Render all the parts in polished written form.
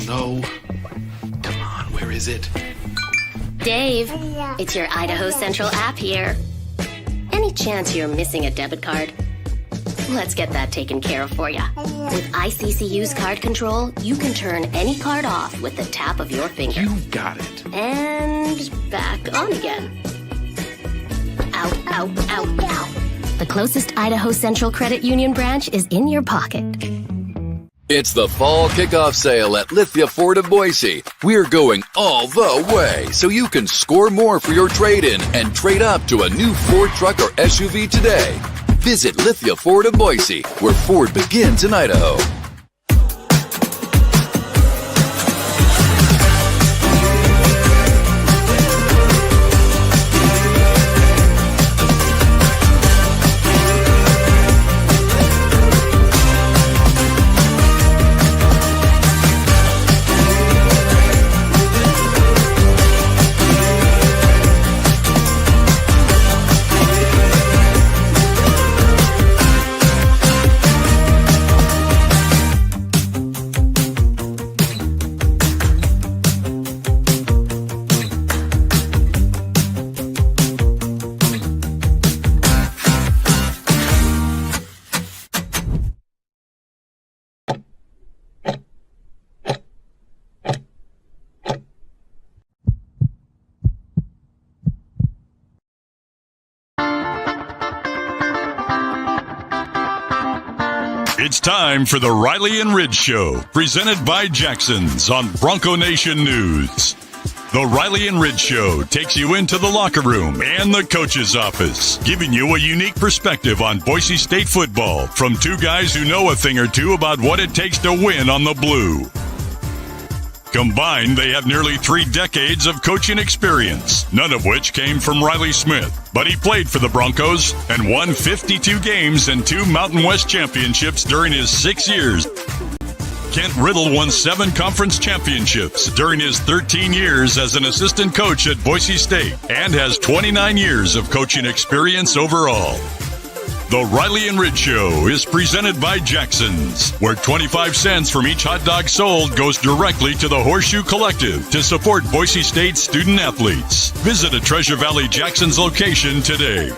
No. Come on, where is it? Dave, it's your Idaho Central app here. Any chance you're missing a debit card? Let's get that taken care of for you. With ICCU's card control, you can turn any card off with the tap of your finger. You got it. And back on again. Out, out, out, out. The closest Idaho Central Credit Union branch is in your pocket. It's the fall kickoff sale at Lithia Ford of Boise. We're going all the way so you can score more for your trade-in and trade up to a new Ford truck or SUV today. Visit Lithia Ford of Boise, where Ford begins in Idaho. It's time for the Riley and Ridge Show, presented by Jackson's on Bronco Nation News. The Riley and Ridge Show takes you into the locker room and the coach's office, giving you a unique perspective on Boise State football from two guys who know a thing or two about what it takes to win on the blue. Combined, they have nearly 3 decades of coaching experience, none of which came from Riley Smith. But he played for the Broncos and won 52 games and 2 Mountain West championships during his 6 years. Kent Riddle won 7 conference championships during his 13 years as an assistant coach at Boise State and has 29 years of coaching experience overall. The Riley and Ridge Show is presented by Jackson's, where 25 cents from each hot dog sold goes directly to the Horseshoe Collective to support Boise State student athletes. Visit a Treasure Valley Jackson's location today.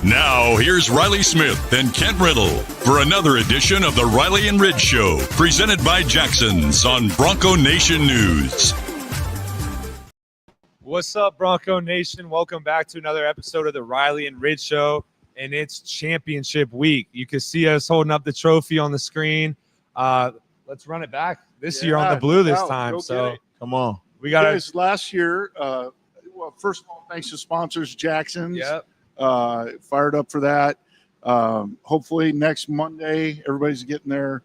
Now, here's Riley Smith and Kent Riddle for another edition of the Riley and Ridge Show, presented by Jackson's on Bronco Nation News. What's up, Bronco Nation? Welcome back to another episode of the Riley and Ridge Show. And it's championship week. You can see us holding up the trophy on the screen. Let's run it back this year on the blue this time. So come on. We got guys last year. Well, first of all, thanks to sponsors, Jackson's. Yep. Fired up for that. Hopefully next Monday, everybody's getting their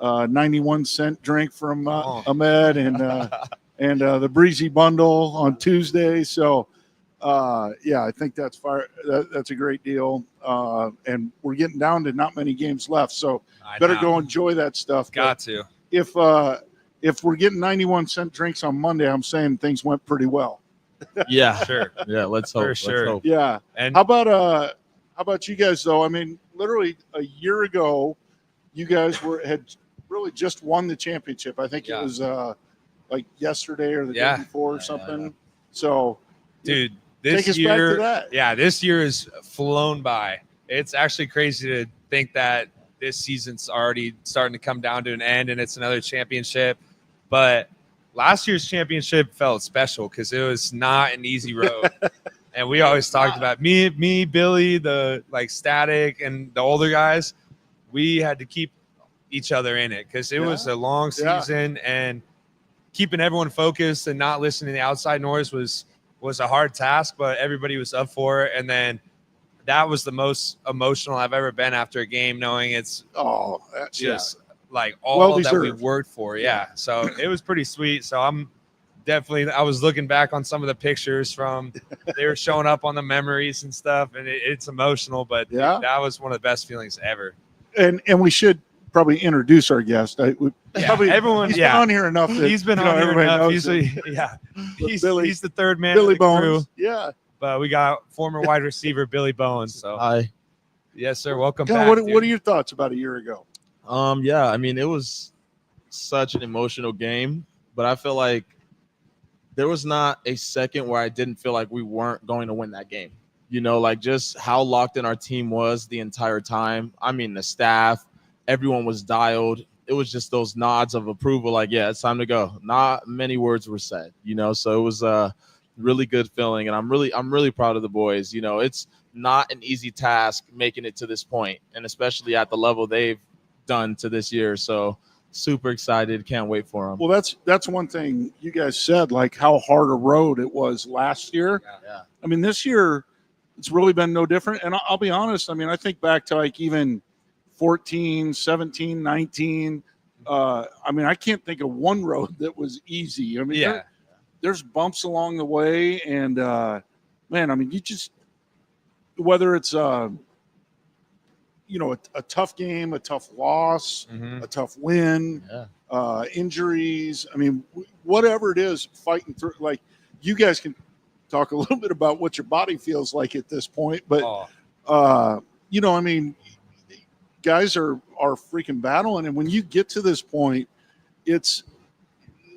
91-cent drink from Ahmed and the Breezy Bundle on Tuesday. So, I think that's that's a great deal. And we're getting down to not many games left, so better go enjoy that stuff. Got to. If we're getting 91-cent drinks on Monday, I'm saying things went pretty well. Yeah, sure. Yeah, let's hope. For sure. Hope. Yeah. And how about you guys though? I mean, literally a year ago, you guys had really just won the championship. I think it was like yesterday or the day before or something. So, dude. This year, this year has flown by. It's actually crazy to think that this season's already starting to come down to an end and it's another championship. But last year's championship felt special because it was not an easy road. And we always talked about me, Billy, the Static, and the older guys. We had to keep each other in it because it was a long season, and keeping everyone focused and not listening to the outside noise was a hard task, but everybody was up for it. And then that was the most emotional I've ever been after a game, knowing it's just like all that we worked for. Yeah. So it was pretty sweet. So I was looking back on some of the pictures from, they were showing up on the memories and stuff, and it's emotional, but that was one of the best feelings ever. And we should probably introduce our guest. Everyone, he's been on here enough. He's been on here enough. He's the third man. Billy of the Bowens. Crew. Yeah. But we got former wide receiver Billy Bowens. So hi. Yes, sir. Welcome back. What are your thoughts about a year ago? I mean, it was such an emotional game, but I feel like there was not a second where I didn't feel like we weren't going to win that game. You know, like just how locked in our team was the entire time. I mean, the staff, everyone was dialed. It was just those nods of approval, like, yeah, it's time to go. Not many words were said, you know, so it was a really good feeling. And I'm really proud of the boys. You know, it's not an easy task making it to this point, and especially at the level they've done to this year. So super excited. Can't wait for them. Well, that's one thing you guys said, like how hard a road it was last year. Yeah. I mean, this year it's really been no different. And I'll be honest. I mean, I think back to like even 14, 17, 19. I mean, I can't think of one road that was easy. I mean, there's bumps along the way. And, man, I mean, you just, whether it's, you know, a tough game, a tough loss, a tough win, injuries. I mean, whatever it is, fighting through. Like, you guys can talk a little bit about what your body feels like at this point, but you know, I mean, guys are freaking battling, and when you get to this point, it's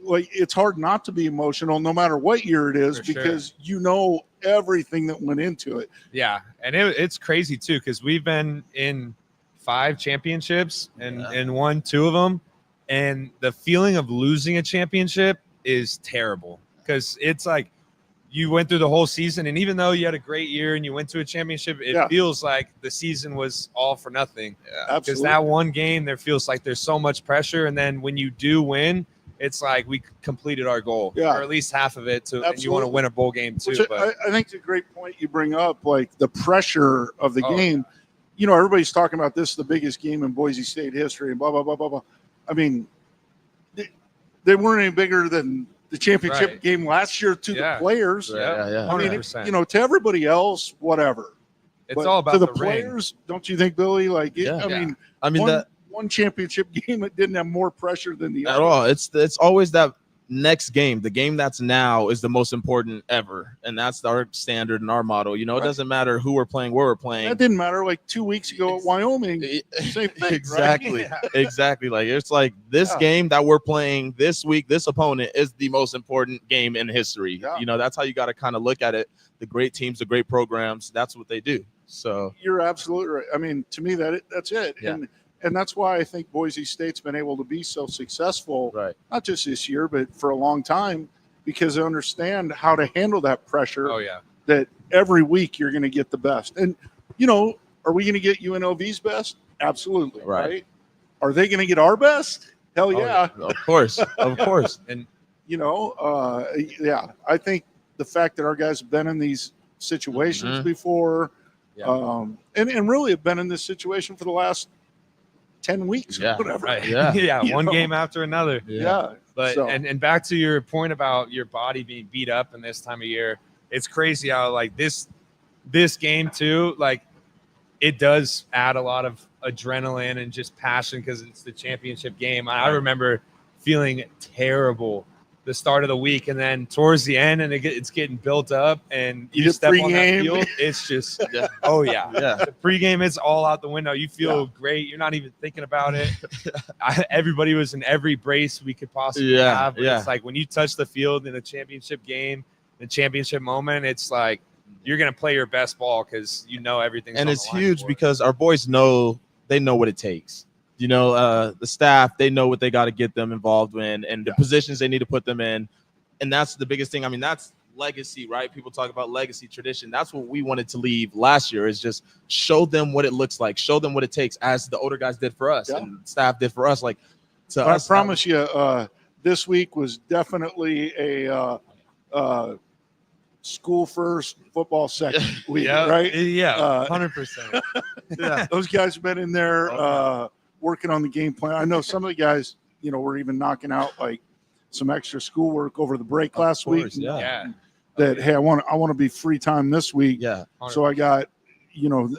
like it's hard not to be emotional, no matter what year it is, because you know everything that went into it. Yeah, and it's crazy too, because we've been in 5 championships and won 2 of them, and the feeling of losing a championship is terrible, because it's like you went through the whole season, and even though you had a great year and you went to a championship, it feels like the season was all for nothing. Because that one game, there feels like there's so much pressure, and then when you do win, it's like we completed our goal, or at least half of it. And you want to win a bowl game too. But I think it's a great point you bring up, like the pressure of the game. Yeah. You know, everybody's talking about this, the biggest game in Boise State history, and blah, blah, blah, blah, blah. I mean, they weren't any bigger than the championship game last year to the players. Yeah. I mean, you know, to everybody else, whatever. It's all about to the ring. players. Don't you think, Billy? Like, I mean, one championship game, it didn't have more pressure than the other. At all. It's always that next game. The game that's now is the most important ever, and that's our standard and our motto. You know, it doesn't matter who we're playing, where we're playing. That didn't matter. Like 2 weeks ago at Wyoming, same thing. Exactly. Right? Exactly. Like it's like this game that we're playing this week, this opponent is the most important game in history. You know, that's how you got to kind of look at it. The great teams, the great programs, that's what they do. So you're absolutely right. I mean, to me, that's it. Yeah. And that's why I think Boise State's been able to be so successful, not just this year, but for a long time, because they understand how to handle that pressure. That every week you're going to get the best. And, you know, are we going to get UNLV's best? Absolutely. Right. Are they going to get our best? Hell yeah. Of course. Of course. And, you know, I think the fact that our guys have been in these situations before, and really have been in this situation for the last 10 weeks or whatever. One game after another. But so. and back to your point about your body being beat up in this time of year, it's crazy how like this game too, like it does add a lot of adrenaline and just passion because it's the championship game. I remember feeling terrible the start of the week, and then towards the end, and it's getting built up, and you step on that field, it's just the pregame, it's all out the window. You feel great. You're not even thinking about it. Everybody was in every brace we could possibly have. But it's like when you touch the field in a championship game, the championship moment, it's like you're gonna play your best ball because you know everything's and on it's the line huge for it. because our boys know what it takes. You know, the staff, they know what they got to get them involved in and the positions they need to put them in. And that's the biggest thing. I mean, that's legacy, right? People talk about legacy, tradition. That's what we wanted to leave last year, is just show them what it looks like, show them what it takes, as the older guys did for us and staff did for us. Like, to us, I promise you, this week was definitely a school first, football second week, right? 100%. Those guys have been in there working on the game plan. I know some of the guys, you know, were even knocking out like some extra schoolwork over the break last week. Hey, I want to be free time this week. So I got, you know,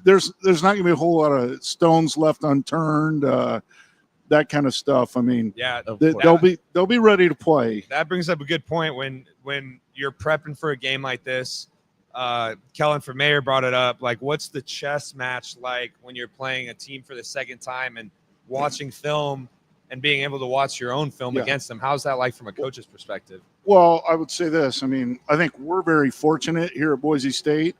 there's not going to be a whole lot of stones left unturned. That kind of stuff. I mean, they'll be ready to play. That brings up a good point when you're prepping for a game like this. Kellen from Mayer brought it up. Like, what's the chess match like when you're playing a team for the second time and watching film and being able to watch your own film against them. How's that like from a coach's perspective? Well, I would say this. I mean, I think we're very fortunate here at Boise State.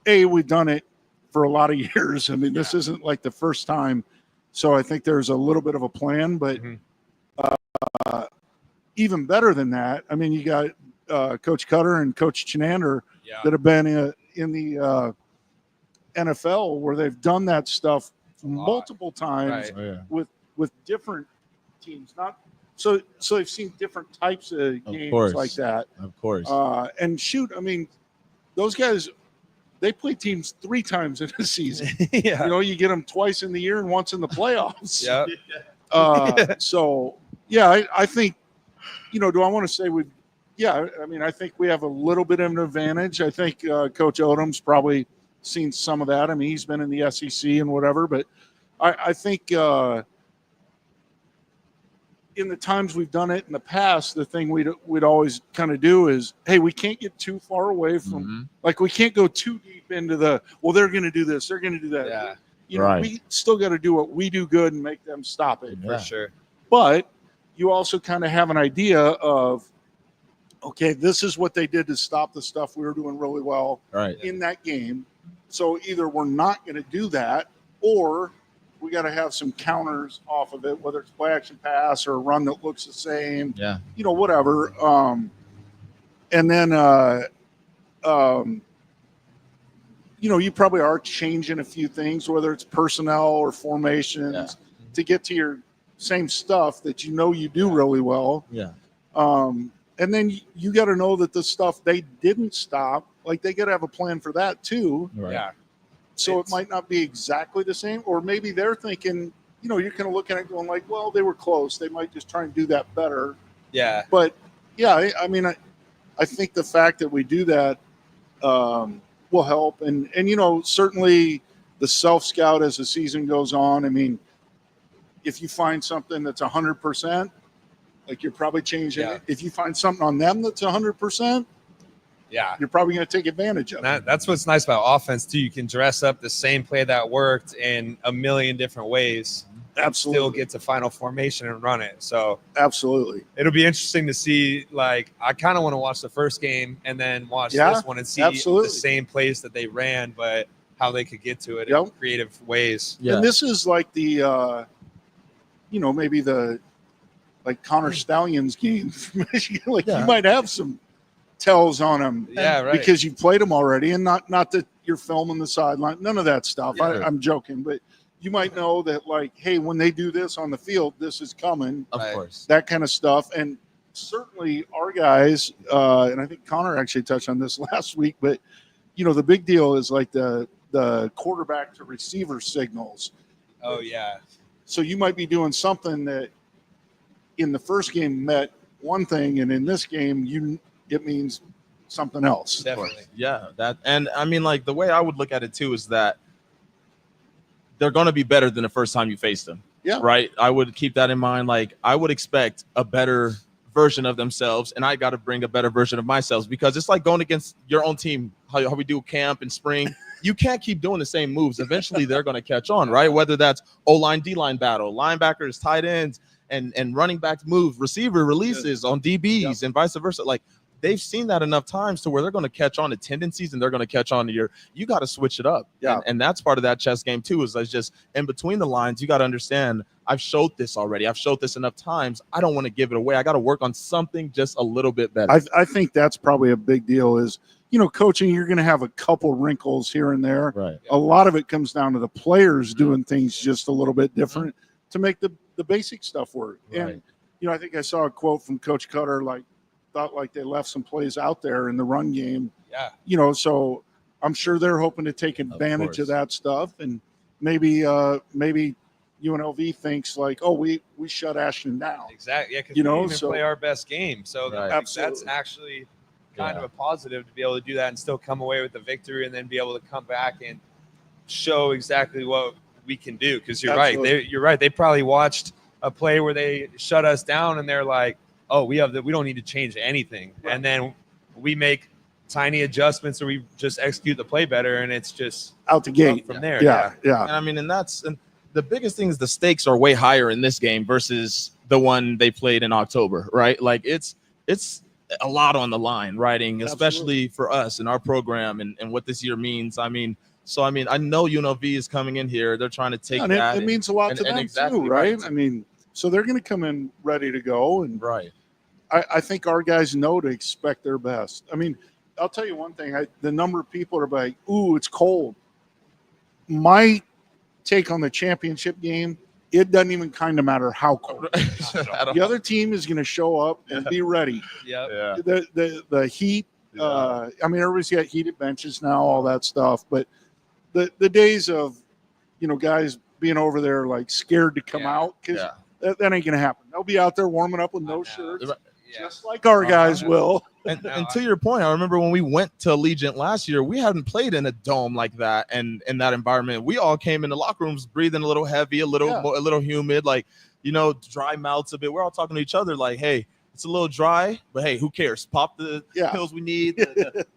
We've done it for a lot of years. I mean, this isn't like the first time. So I think there's a little bit of a plan, but even better than that, I mean, you got Coach Cutter and Coach Chenander that have been in the NFL where they've done that stuff multiple times with different teams. So they've seen different types of games like that. Of course. And shoot, I mean, those guys, they play teams 3 times in a season. You know, you get them twice in the year and once in the playoffs. So, yeah, I think, you know, do I want to say I mean, I think we have a little bit of an advantage. I think Coach Odom's probably seen some of that. I mean, he's been in the SEC and whatever, but I think in the times we've done it in the past, the thing we'd always kind of do is, hey, we can't get too far away from, like, we can't go too deep into they're going to do this, they're going to do that. Yeah. You know, we still got to do what we do good and make them stop it. For sure. But you also kind of have an idea of, okay, this is what they did to stop the stuff we were doing really well in that game. So either we're not going to do that, or we got to have some counters off of it, whether it's play action pass or a run that looks the same, you know, whatever. And then, you know, you probably are changing a few things, whether it's personnel or formations to get to your same stuff that you know you do really well. And then you got to know that the stuff they didn't stop, like, they got to have a plan for that too. So it might not be exactly the same, or maybe they're thinking, you know, you're kind of looking at it going like, well, they were close. They might just try and do that better. But I mean, I think the fact that we do that will help. And, you know, certainly the self-scout as the season goes on. I mean, if you find something that's 100%, like, you're probably changing it. If you find something on them that's 100%, you're probably going to take advantage of it. That's what's nice about offense too. You can dress up the same play that worked in a million different ways. Absolutely. Still get to final formation and run it. So absolutely, it'll be interesting to see. Like, I kind of want to watch the first game and then watch this one and see the same plays that they ran, but how they could get to it in creative ways. And this is like the, you know, maybe the, like, Connor Stalions game from Michigan. Like, you might have some tells on them because you played them already, and not that you're filming the sideline, none of that stuff. I'm joking, but you might know that, like, hey, when they do this on the field, this is coming, of course, that kind of stuff. And certainly our guys, and I think Connor actually touched on this last week, but, you know, the big deal is like the quarterback to receiver signals. So you might be doing something that in the first game meant one thing, and in this game it means something else. Definitely. That, and I mean, like, the way I would look at it too is that they're going to be better than the first time you faced them. Right. I would keep that in mind. Like, I would expect a better version of themselves, and I got to bring a better version of myself, because it's like going against your own team, how we do camp in spring. You can't keep doing the same moves. Eventually they're going to catch on, right? Whether that's O-line, D-line battle, linebackers, tight ends, and running back moves, receiver releases on DBs and vice versa. Like, they've seen that enough times to where they're going to catch on to tendencies, and they're going to catch on to you got to switch it up. And that's part of that chess game too, is just in between the lines, you got to understand, I've showed this already. I've showed this enough times. I don't want to give it away. I got to work on something just a little bit better. I think that's probably a big deal is, you know, coaching, you're going to have a couple wrinkles here and there. A lot of it comes down to the players doing things just a little bit different to make the basic stuff work. And, you know, I think I saw a quote from Coach Cutter, like, thought like they left some plays out there in the run game. You know, so I'm sure they're hoping to take advantage of that stuff. And maybe UNLV thinks like, oh, we shut Ashton down. Exactly. Yeah, because you we know, didn't even play our best game. So that's actually kind of a positive to be able to do that and still come away with the victory, and then be able to come back and show exactly what we can do. Because you're right. You're right. They probably watched a play where they shut us down, and they're like, oh, we don't need to change anything. And then we make tiny adjustments, or we just execute the play better, and it's just out the gate from there. Yeah. And I mean, and the biggest thing is the stakes are way higher in this game versus the one they played in October, right? Like it's a lot on the line, riding, especially for us in our program and what this year means. I mean, I know UNLV is coming in here. They're trying to take that. It means a lot to them exactly too, right? I mean, so they're going to come in ready to go. And right. I think our guys know to expect their best. I mean, I'll tell you one thing. The number of people are like, ooh, it's cold. My take on the championship game, it doesn't even kind of matter how cold. The other team is going to show up and be ready. Yeah. The heat. I mean, everybody's got heated benches now, all that stuff. But the days of, guys being over there like scared to come out, because that ain't going to happen. They'll be out there warming up with no shirts. Just like our guys will. And to your point, I remember when we went to Allegiant last year, we hadn't played in a dome like that and in that environment. We all came in the locker rooms breathing a little heavy, a little humid, like, dry mouths a bit. We're all talking to each other like, hey, it's a little dry, but hey, who cares? Pop the pills we need,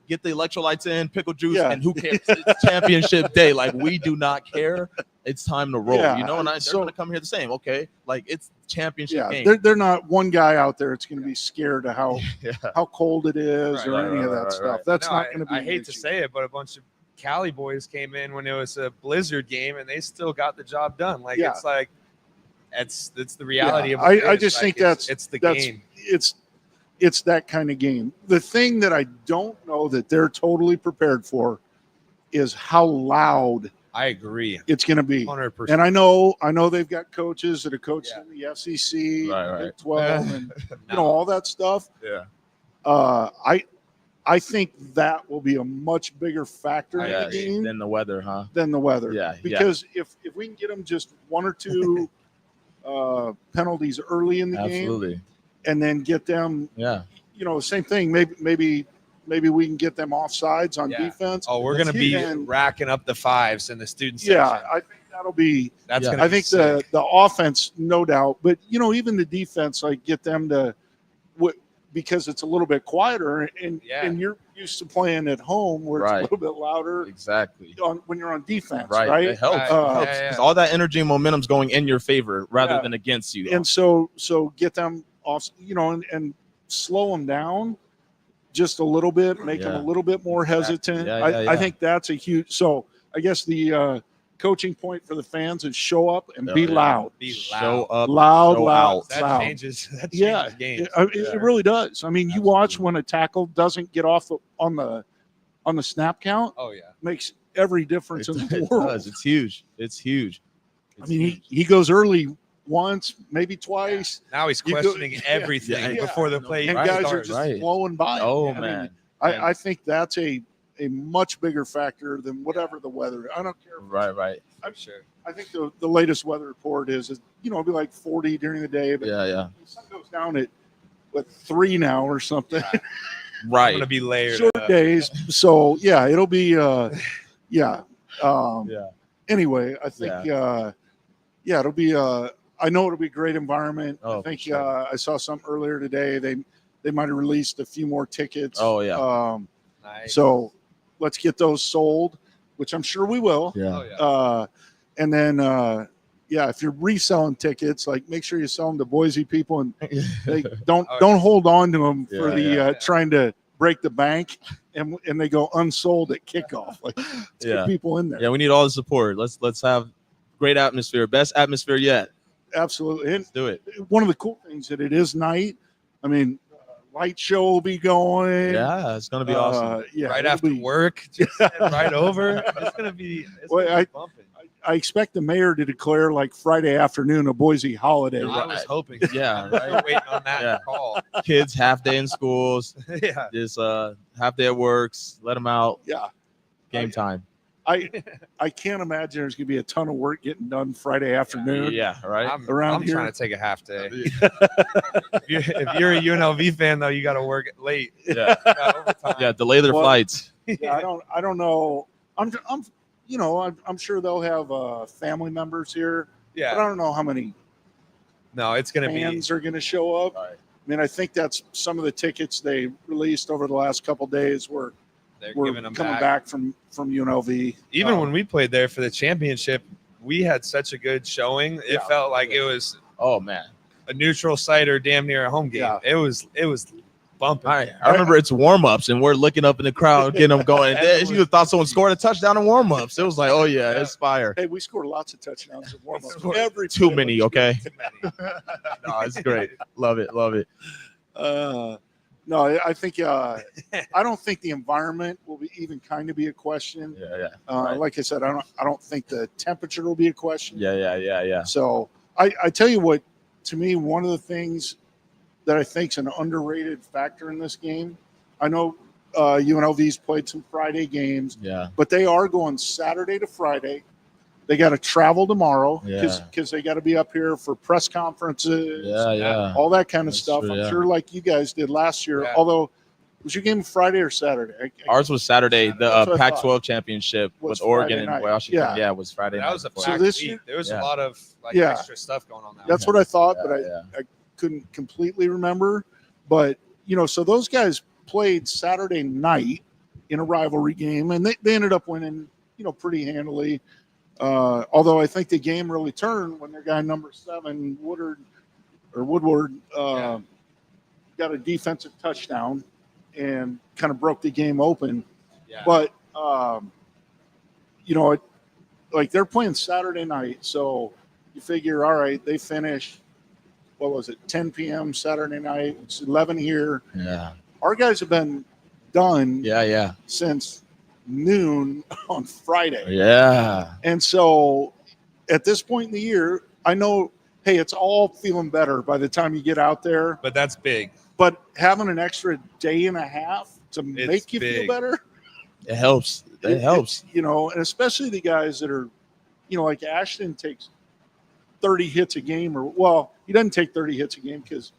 get the electrolytes in, pickle juice, and who cares? It's championship day. Like, we do not care. It's time to roll, and they're going to come here the same. Okay, like it's championship game. They're not one guy out there. It's going to be scared of how cold it is or any of that stuff. That's not going to be. I hate to say it, but a bunch of Cali boys came in when it was a blizzard game, and they still got the job done. Like it's like it's the reality of. I just think it's the game. It's that kind of game. The thing that I don't know that they're totally prepared for is how loud. I agree. It's going to be 100%. And I know they've got coaches that are coaching in the SEC, Big 12, and all that stuff. Yeah. I think that will be a much bigger factor in the game than the weather, huh? Than the weather. Yeah. Because if we can get them just one or two penalties early in the game, and then get them, same thing. Maybe we can get them offsides on defense. Oh, we're going to be racking up the fives in the student section. Yeah, I think that'll be. That's going to. I think the offense, no doubt, but even the defense, like get them to, because it's a little bit quieter, and you're used to playing at home where it's a little bit louder. Exactly. When you're on defense, right? It helps. Because all that energy and momentum's going in your favor rather than against you. And so get them off, and slow them down just a little bit, make them a little bit more hesitant. I think that's a huge. So I guess the coaching point for the fans is show up and be loud. Show up, loud. That changes the game. It really does. I mean, you watch when a tackle doesn't get off on the snap count. Oh yeah, makes every difference in the world. Does. It's huge. I mean, he goes early once, maybe twice. Now he's questioning everything before the play. And guys are just blowing by. Oh, man. I think that's a much bigger factor than whatever the weather. I don't care. Right. I'm sure. I think the latest weather report is it'll be like 40 during the day, but the sun goes down at 3 now or something. Right. It's going to be layered. Short days. So it'll be Anyway, I think it'll be I know it'll be a great environment. I think I saw something earlier today. They might have released a few more tickets. Oh yeah. Nice. So let's get those sold, which I'm sure we will. Yeah. And then if you're reselling tickets, like make sure you sell them to Boise people, and they don't hold on to them for trying to break the bank, and they go unsold at kickoff. Like get people in there. Yeah, we need all the support. Let's have great atmosphere, best atmosphere yet. Absolutely. And let's do it. One of the cool things that it is night. I mean, light show will be going. Yeah, it's going to be awesome. Right after work, just right over. It's going to be bumping. I expect the mayor to declare like Friday afternoon a Boise holiday. I was hoping. Yeah, right. Waiting on that call. Kids half day in schools. Just half day at works. Let them out. Yeah. Game time. I can't imagine there's going to be a ton of work getting done Friday afternoon. Yeah, right. I'm here. trying to take a half day. if you're a UNLV fan, though, you got to work late. Yeah, delay their flights. Yeah, I don't know. I'm sure they'll have family members here. Yeah, but I don't know how many. No, it's going to be fans are going to show up. Right. I mean, I think that's some of the tickets they released over the last couple of days were. We're coming back from UNLV. Even when we played there for the championship we had such a good showing. It felt like it was a neutral site or damn near a home game. Yeah. It was bumping. I remember it's warm-ups, and we're looking up in the crowd, getting them going. You thought someone scored a touchdown in warm-ups. It was like, oh, yeah, it's fire. Hey, we scored lots of touchdowns in warm-ups. Too many, okay? No, it's great. Love it. No, I think I don't think the environment will be even kind of be a question. Right. Like I said, I don't think the temperature will be a question. Yeah. So I tell you what, to me, one of the things that I think is an underrated factor in this game. I know UNLV's played some Friday games, but they are going Saturday to Friday. They got to travel tomorrow because they got to be up here for press conferences, all that kind of stuff. I'm sure like you guys did last year, although was your game Friday or Saturday? Ours was Saturday. The Pac-12 championship with Oregon and Washington. Was Friday night. That was a packed week. There was a lot of extra stuff going on. That's what I thought, but I couldn't completely remember. But, so those guys played Saturday night in a rivalry game, and they ended up winning, pretty handily. Although I think the game really turned when their guy number 7, Woodward, got a defensive touchdown and kind of broke the game open. Yeah. But, like they're playing Saturday night. So you figure, all right, they finish, 10 p.m. Saturday night. It's 11 here. Yeah. Our guys have been done since noon on Friday. Yeah. And so at this point in the year, I know, hey, it's all feeling better by the time you get out there. But that's big. But having an extra day and a half to make you feel better. It helps. It helps. And especially the guys that are, like Ashton takes 30 hits a game he doesn't take 30 hits a game because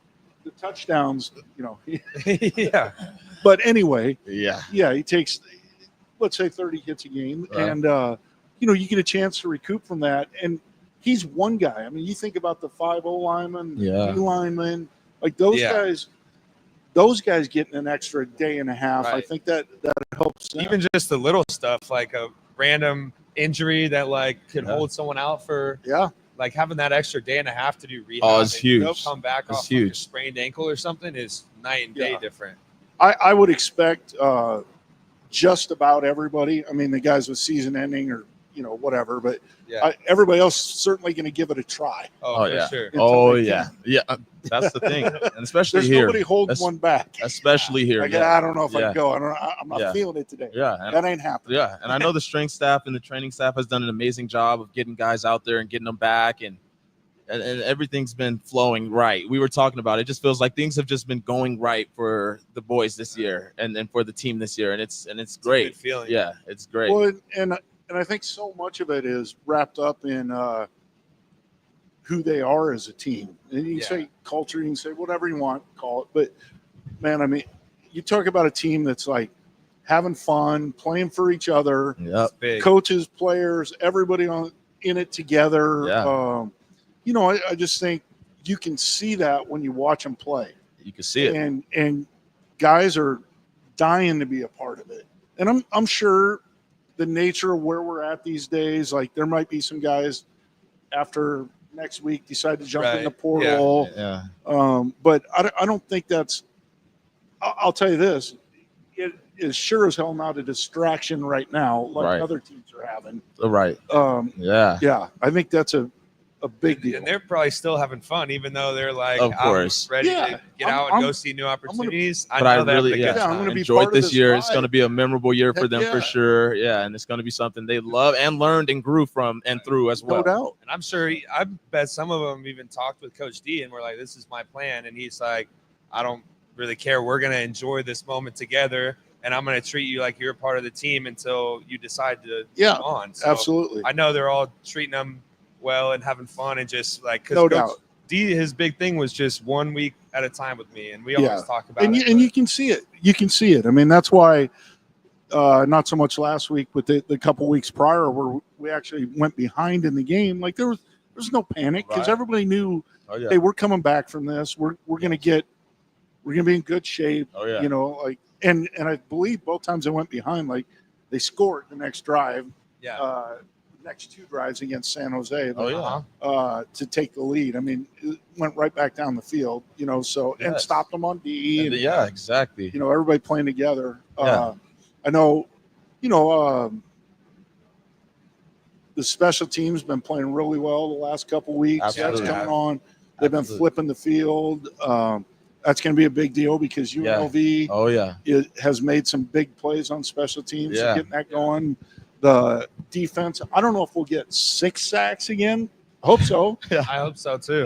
the touchdowns, yeah. But anyway, he takes, let's say 30 hits a game. Right. And, you get a chance to recoup from that. And he's one guy. I mean, you think about the 5-0 linemen, D linemen, like those guys getting an extra day and a half. Right. I think that helps them. Even just the little stuff, like a random injury that could hold someone out for like having that extra day and a half to do rehab. Oh, it's huge. Come back off a sprained ankle or something is night and day different. I would expect just about everybody. I mean, the guys with season ending or whatever, but everybody else certainly going to give it a try. Oh yeah, sure. That's the thing, and especially there's here, nobody holding one back. Especially here. I don't know if I can go. I'm not feeling it today. That ain't happening. Yeah, and I know the strength staff and the training staff has done an amazing job of getting guys out there and getting them back, and everything's been flowing right. We were talking about it. It just feels like things have just been going right for the boys this year, and for the team this year, and it's great. A good feeling. Yeah, it's great. Well, and I think so much of it is wrapped up in who they are as a team. And you can say culture, you can say whatever you want, call it. But, man, I mean, you talk about a team that's like having fun, playing for each other, coaches, players, everybody in it together. Yeah. I just think you can see that when you watch them play. You can see it. And guys are dying to be a part of it. And I'm sure the nature of where we're at these days, like there might be some guys after next week decide to jump in the portal. But I don't think that's – I'll tell you this. It is sure as hell not a distraction right now like other teams are having. Right. Yeah, I think that's a big deal. And they're probably still having fun, even though they're like, of course, ready to get out and go see new opportunities. I'm going to enjoy it this year. It's going to be a memorable year for them for sure. Yeah, and it's going to be something they love and learned and grew from and through as well. No doubt. And I'm sure I bet some of them even talked with Coach D and were like, "This is my plan," and he's like, "I don't really care. We're going to enjoy this moment together." And I'm going to treat you like you're a part of the team until you decide to move on. So absolutely. I know they're all treating them well and having fun and just like, no doubt. D, his big thing was just 1 week at a time with me, and we always talk about it. And you can see it. You can see it. I mean, that's why not so much last week, but the couple weeks prior where we actually went behind in the game. Like there was no panic because everybody knew, hey, we're coming back from this. We're going to be in good shape. And I believe both times they went behind, like they scored the next drive. next 2 drives against San Jose. To take the lead. I mean, it went right back down the field, so and stopped them on D. And, exactly. Everybody playing together. Yeah. I know, the special teams been playing really well the last couple weeks. Absolutely. That's coming on. They've been flipping the field. That's going to be a big deal because UNLV has made some big plays on special teams. So getting that going. The defense, I don't know if we'll get 6 sacks again. I hope so. I hope so too.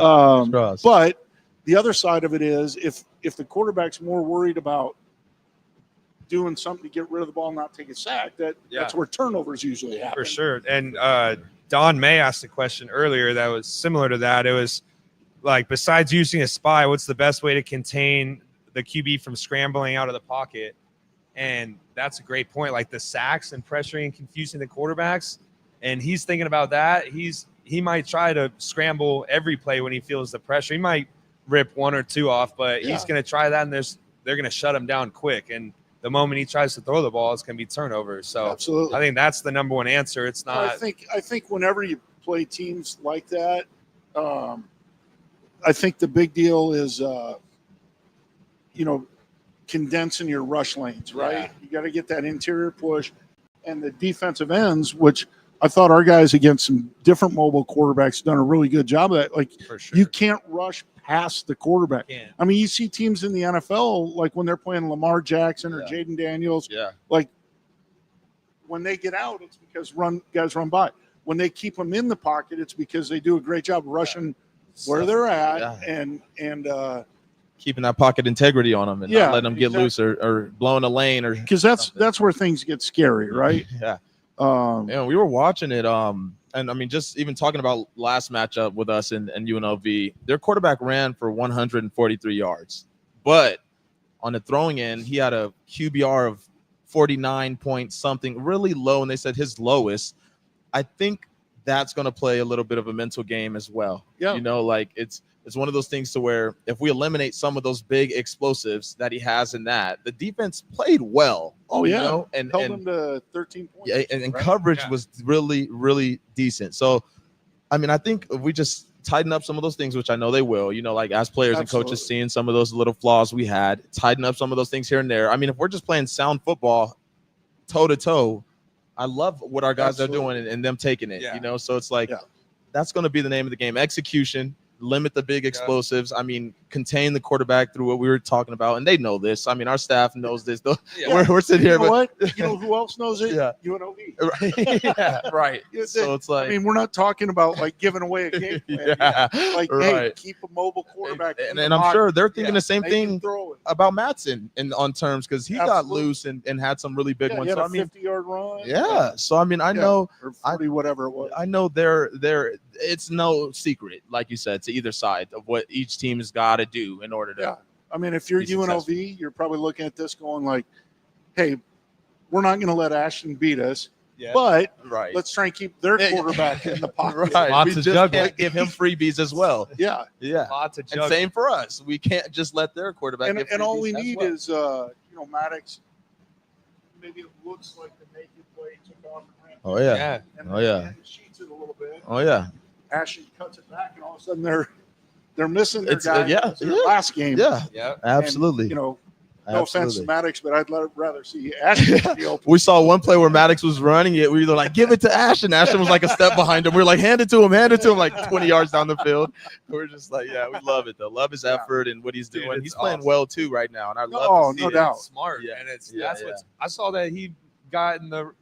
But the other side of it is if the quarterback's more worried about doing something to get rid of the ball and not take a sack, that's where turnovers usually happen. For sure. And Don May asked a question earlier that was similar to that. It was like, besides using a spy, what's the best way to contain the QB from scrambling out of the pocket? And that's a great point. Like the sacks and pressuring and confusing the quarterbacks. And he's thinking about that. He might try to scramble every play when he feels the pressure. He might rip 1 or 2 off, but he's going to try that, and they're going to shut him down quick. And the moment he tries to throw the ball, it's going to be turnovers. So absolutely, I think that's the number one answer. It's not. I think whenever you play teams like that, I think the big deal is, condensing your rush lanes, right? Yeah. You got to get that interior push, and the defensive ends, which I thought our guys against some different mobile quarterbacks done a really good job of that. Like, you can't rush past the quarterback. I mean, you see teams in the NFL, like when they're playing Lamar Jackson or Jaden Daniels, like when they get out, it's because guys run by. When they keep them in the pocket, it's because they do a great job rushing where they're at and keeping that pocket integrity on them and not letting them get loose or blowing a lane or because that's where things get scary, right? We were watching it. And I mean, just even talking about last matchup with us and UNLV, their quarterback ran for 143 yards, but on the throwing end, he had a QBR of 49 point something, really low. And they said his lowest. I think that's going to play a little bit of a mental game as well. Yeah. Like it's one of those things to where if we eliminate some of those big explosives that he has in that, the defense played well. And held him to 13 points. Yeah, and coverage was really, really decent. So, I mean, I think if we just tighten up some of those things, which I know they will, like as players and coaches seeing some of those little flaws we had, tighten up some of those things here and there. I mean, if we're just playing sound football toe to toe, I love what our guys are doing and them taking it, so it's like, that's going to be the name of the game. Execution. Limit the big explosives. I mean, contain the quarterback through what we were talking about, and they know this. I mean, our staff knows this. We're sitting here, but who else knows it? UNLV. Right. So it's like, I mean, we're not talking about like giving away a game plan. Hey, keep a mobile quarterback. And I'm sure they're thinking the same thing about Matson on terms because he got loose and had some really big ones. He had so, a 50-yard run. Yeah. So I mean, I know, or 40, whatever it was. I know they're. It's no secret, like you said, to either side of what each team has got to do in order to. Yeah, I mean, if you're UNLV, you're probably looking at this going like, "Hey, we're not going to let Ashton beat us, but let's try and keep their quarterback in the pocket." Lots of juggling. Can't give him freebies as well. Yeah. Lots of juggling. And same for us. We can't just let their quarterback. And all we need is, Maddox. Maybe it looks like the naked play took off. And cheats it a little bit. Ashton cuts it back, and all of a sudden they're missing their guy. Last game. Yeah, absolutely. And, no offense to Maddox, but I'd rather see Ashton be open. We saw one play where Maddox was running it. We were like, give it to Ashton. Ashton was like a step behind him. We were like, hand it to him, like 20 yards down the field. We're just like, we love it though. Love his effort and what he's doing. He's playing well too right now, and I love to see no doubt. It's smart. And that's what I saw that he got in the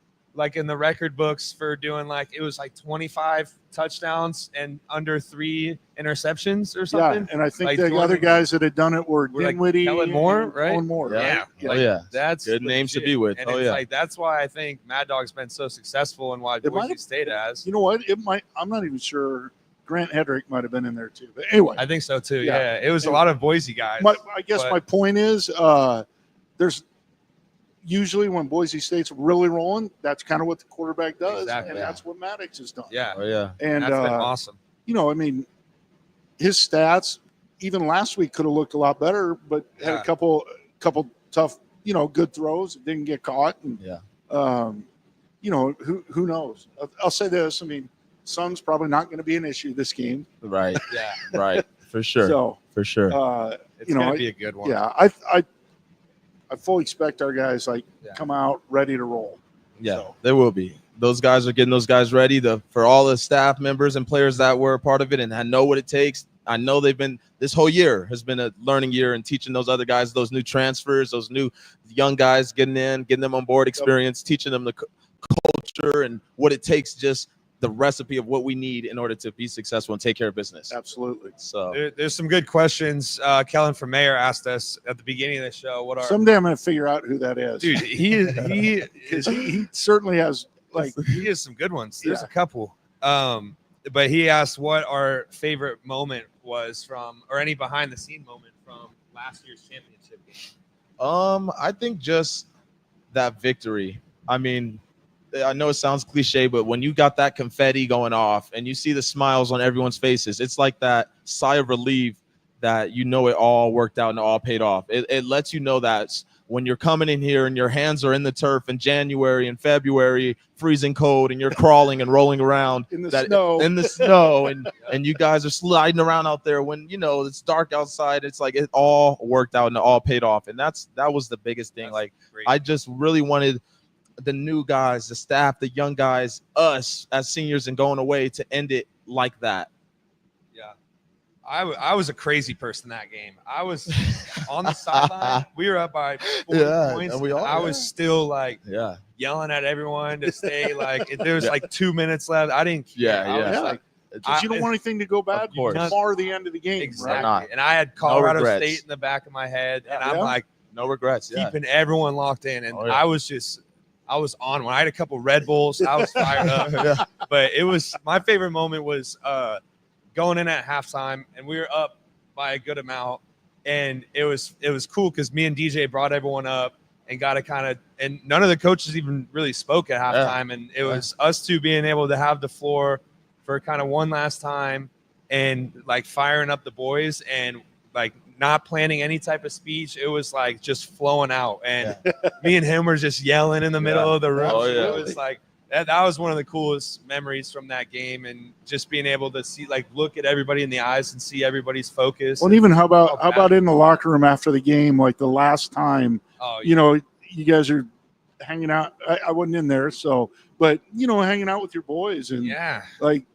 record books for doing it was 25 touchdowns and under 3 interceptions or something. Yeah, and I think the other guys that had done it were Dinwiddie, Kellen Moore, right? Kellen Moore, that's good names to be with. And that's why I think Mad Dog's been so successful and why Boise State has. You know what? It might. I'm not even sure. Grant Hedrick might have been in there too. But anyway, I think so too. Yeah, it was a lot of Boise guys. I guess my point is, there's. Usually when Boise State's really rolling, that's kind of what the quarterback does, and that's what Maddox has done. And that's been awesome. I mean, his stats even last week could have looked a lot better, but had a couple tough, good throws that didn't get caught. And, who knows? I'll say this. I mean, sun's probably not going to be an issue this game. Right. Yeah. Right. For sure. So for sure. It's going to be a good one. Yeah. I fully expect our guys come out ready to roll. Yeah, So. there will be. Those guys are getting those guys ready for all the staff members and players that were a part of it, and I know what it takes. I know this whole year has been a learning year and teaching those other guys, those new transfers, those new young guys getting them on board experience, teaching them the culture and what it takes, just the recipe of what we need in order to be successful and take care of business. Absolutely. So there's some good questions. Kellen from Mayor asked us at the beginning of the show, someday I'm going to figure out who that is. Dude, he certainly has he has some good ones. There's a couple. But he asked what our favorite moment was from, or any behind the scene moment from last year's championship game. I think just that victory. I mean, I know it sounds cliche, but when you got that confetti going off and you see the smiles on everyone's faces, it's like that sigh of relief that it all worked out and it all paid off. It lets you know that when you're coming in here and your hands are in the turf in January and February, freezing cold, and you're crawling and rolling around in the snow, and you guys are sliding around out there when it's dark outside. It's like it all worked out and it all paid off, and that was the biggest thing. That's great. I just really wanted the new guys, the staff, the young guys, us as seniors and going away to end it like that. Yeah. I was a crazy person that game. I was on the sideline. We were up by 4 points. And I was still yelling at everyone to stay. There was 2 minutes left. I didn't care. Because you don't want anything to go bad before the end of the game. Exactly. Right? And I had Colorado State in the back of my head, and I'm no regrets. Keeping everyone locked in, and I was on when I had a couple Red Bulls. I was fired up. But it was my favorite moment was going in at halftime, and we were up by a good amount, and it was cool because me and DJ brought everyone up and got to and none of the coaches even really spoke at halftime, and it was us two being able to have the floor for kind of one last time and firing up the boys and not planning any type of speech. It was just flowing out, and me and him were just yelling in the middle of the room. It was that was one of the coolest memories from that game, and just being able to see look at everybody in the eyes and see everybody's focus. Well, even how about in the locker room after the game, the last time, you guys are hanging out. I wasn't in there, but hanging out with your boys and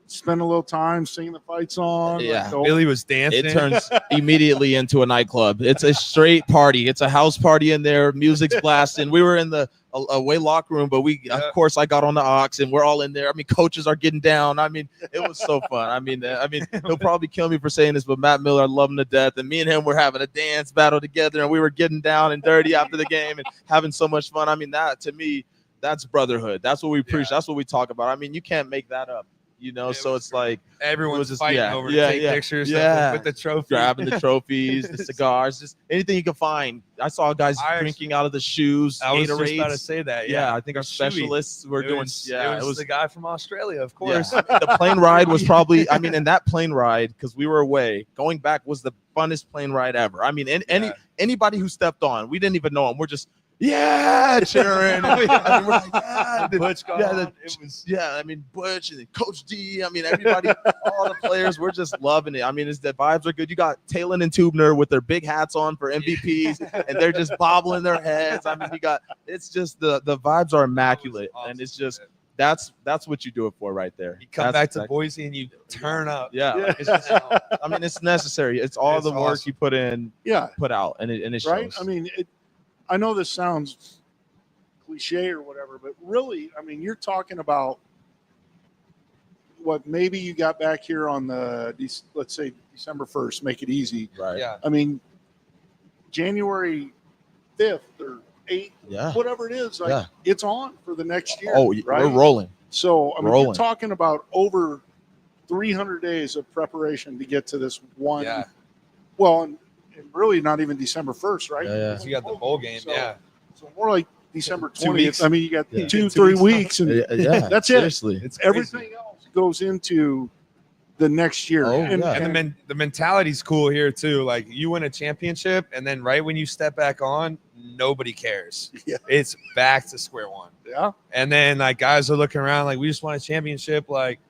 spend a little time singing the fight song. Yeah, Billy was dancing. It turns immediately into a nightclub. It's a straight party. It's a house party in there. Music's blasting. We were in the away locker room, but of course, I got on the aux and we're all in there. I mean, coaches are getting down. I mean, it was so fun. I mean, he'll probably kill me for saying this, but Matt Miller, I love him to death. And me and him were having a dance battle together, and we were getting down and dirty after the game and having so much fun. I mean, that to me, that's brotherhood. That's what we preach. That's what we talk about. I mean, you can't make that up. So it's everyone's just fighting over to take pictures with the trophies, grabbing the trophies, the cigars, just anything you can find. I saw guys drinking out of the shoes. I was just about to say that. Yeah, I think our specialists were doing. It was the guy from Australia, of course. Yeah. The plane ride was probably. I mean, in that plane ride, because we were away, going back was the funnest plane ride ever. I mean, anybody who stepped on, we didn't even know him. We're just. Yeah, cheering. I mean, we're Butch it was. I mean, Butch and Coach D. I mean, everybody, all the players, we're just loving it. I mean, the vibes are good. You got Talon and Tubner with their big hats on for MVPs, and they're just bobbling their heads. I mean, it's just the vibes are immaculate, awesome, and it's just that's what you do it for right there. You come back to Boise and you turn up. Yeah. I mean, it's necessary. It's all the work you put in, put out, and it shows. Right. I mean, I know this sounds cliche or whatever, but really, I mean, you're talking about what maybe you got back here on let's say December 1st, make it easy. Right. Yeah. I mean, January 5th or 8th, whatever it is, it's on for the next year. Oh, right? We're rolling. So, I mean, you're talking about over 300 days of preparation to get to this one. Yeah. Well, and really not even December 1st, right? Yeah. You got the bowl game. So more like December 20th. 2 weeks. I mean, you got 2-3 weeks, and that's seriously. it. It's everything else goes into the next year. And the mentality's cool here too. Like you win a championship, and then right when you step back on, nobody cares. Yeah. It's back to square one. Yeah. And then like guys are looking around like we just won a championship. Like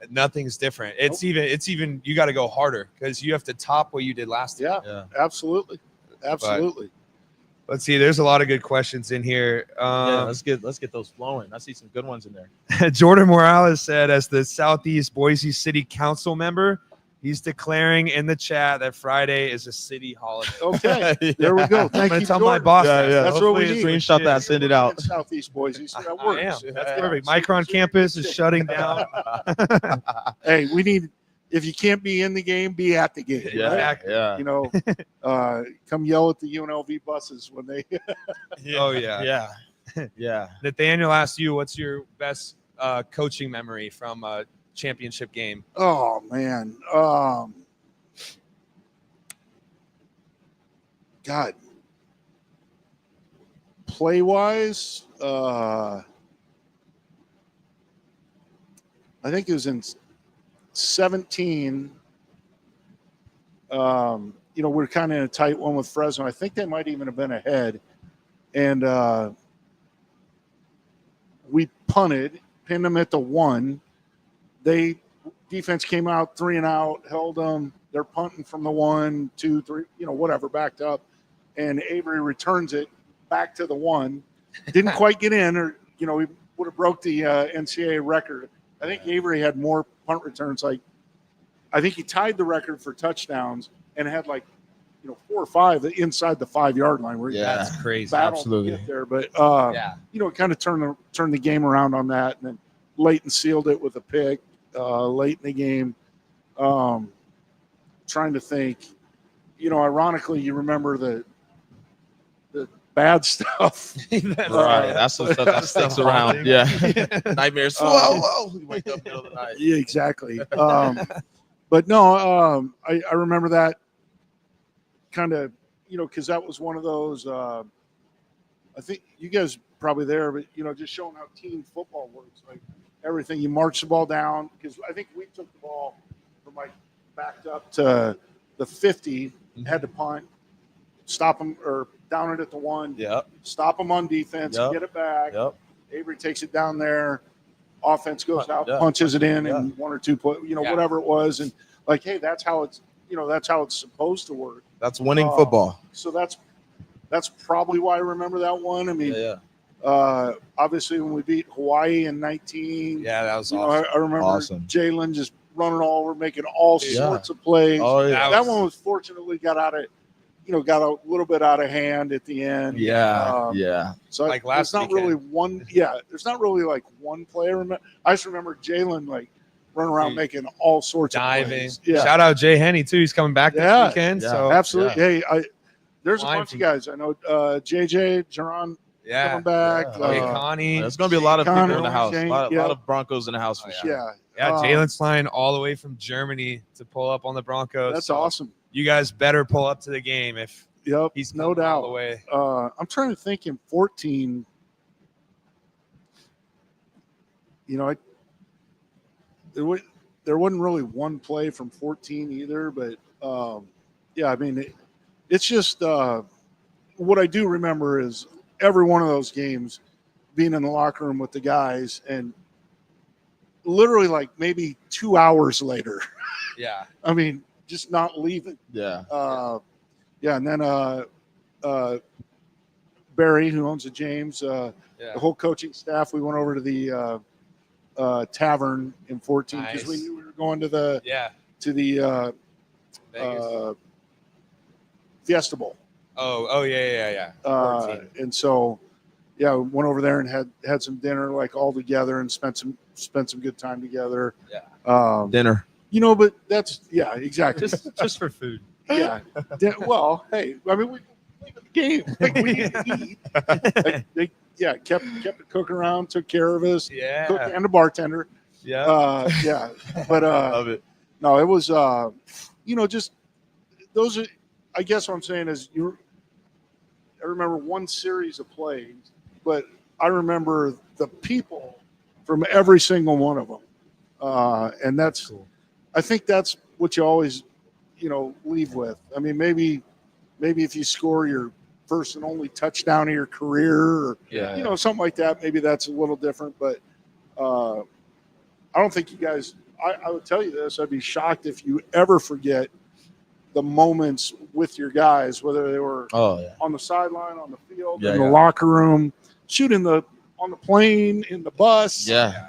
nothing's different. It's even you got to go harder because you have to top what you did last year. Yeah. Absolutely. But let's see. There's a lot of good questions in here. Let's get those flowing. I see some good ones in there. Jordan Morales said, as the Southeast Boise City Council member, he's declaring in the chat that Friday is a city holiday. Okay, there we go. Thank you. Tell my boss. That's what we need. Screenshot that. Send it out. Southeast Boise. So that works. That's perfect. Micron campus is shutting down. Hey, we need. If you can't be in the game, be at the game. Yeah, right? yeah. You know, come yell at the UNLV buses when they. Oh yeah. Nathaniel asked you, what's your best coaching memory from a championship game? Oh man, God. Play wise, I think it was in 17. We're kind of in a tight one with Fresno. I think they might even have been ahead, and we punted, pinned them at the 1. Defense came out 3 and out, held them. They're punting from the 1, 2, 3, whatever, backed up, and Avery returns it back to the 1. Didn't quite get in, or we would have broke the NCAA record. I think Avery had more punt returns. Like, I think he tied the record for touchdowns and had 4 or 5 inside the 5-yard line. Where That's crazy. Absolutely. To get there, but kind of turned the game around on that, and then Leighton sealed it with a pick late in the game. Trying to think, ironically, you remember the bad stuff. Right. That's some stuff that sticks around. Yeah. Nightmares. Whoa. You wake up middle of the night. Yeah, exactly. But no, I remember that kind of, because that was one of those, I think you guys probably there, but, just showing how team football works. Like everything, you march the ball down, because I think we took the ball from backed up to the 50, had to punt, stop them, or down it at the 1. Yep. Stop them on defense, get it back. Yep. Avery takes it down there. Offense goes out, punches it in, and 1 or 2 play, whatever it was, and hey, that's how it's supposed to work. That's winning football. So that's probably why I remember that one. I mean, obviously when we beat Hawaii in 19, that was awesome. I remember Jalen just running all over, making all sorts of plays. Oh, yeah. That one was fortunately got a little bit out of hand at the end. So last there's not really one. Yeah, there's not really one player. I just remember Jalen running around making all sorts diving. Of plays. Yeah. Shout out Jay Henney too. He's coming back this weekend. So absolutely. Hey, there's a bunch of guys. I know JJ, Jerron coming back. Connie. There's going to be a lot of people in the house. A lot of Broncos in the house for sure. Jalen's flying all the way from Germany to pull up on the Broncos. That's awesome. You guys better pull up to the game if he's no doubt. All the way. I'm trying to think in 14. There wasn't really one play from 14 either, but I mean, it's just what I do remember is every one of those games being in the locker room with the guys, and literally maybe 2 hours later. Yeah. I mean, just not leaving. Yeah. And then Barry, who owns the James, the whole coaching staff, we went over to the tavern in 14 because we knew we were going to the Fiesta Bowl. Oh yeah. And so we went over there and had some dinner all together and spent some good time together. Dinner. But that's exactly just for food. Yeah. Well, hey, I mean, we leave the game. We need to eat. They kept it cooking around, took care of us. Yeah. Cook and the bartender. Yeah. But love it. No, it was just those are. I guess what I'm saying is I remember one series of plays, but I remember the people from every single one of them, and that's cool. I think that's what you always, leave with. I mean, maybe if you score your first and only touchdown of your career, or something like that, maybe that's a little different. But I don't think you guys. I would tell you this: I'd be shocked if you ever forget the moments with your guys, whether they were on the sideline, on the field, in the locker room, shooting on the plane, in the bus. I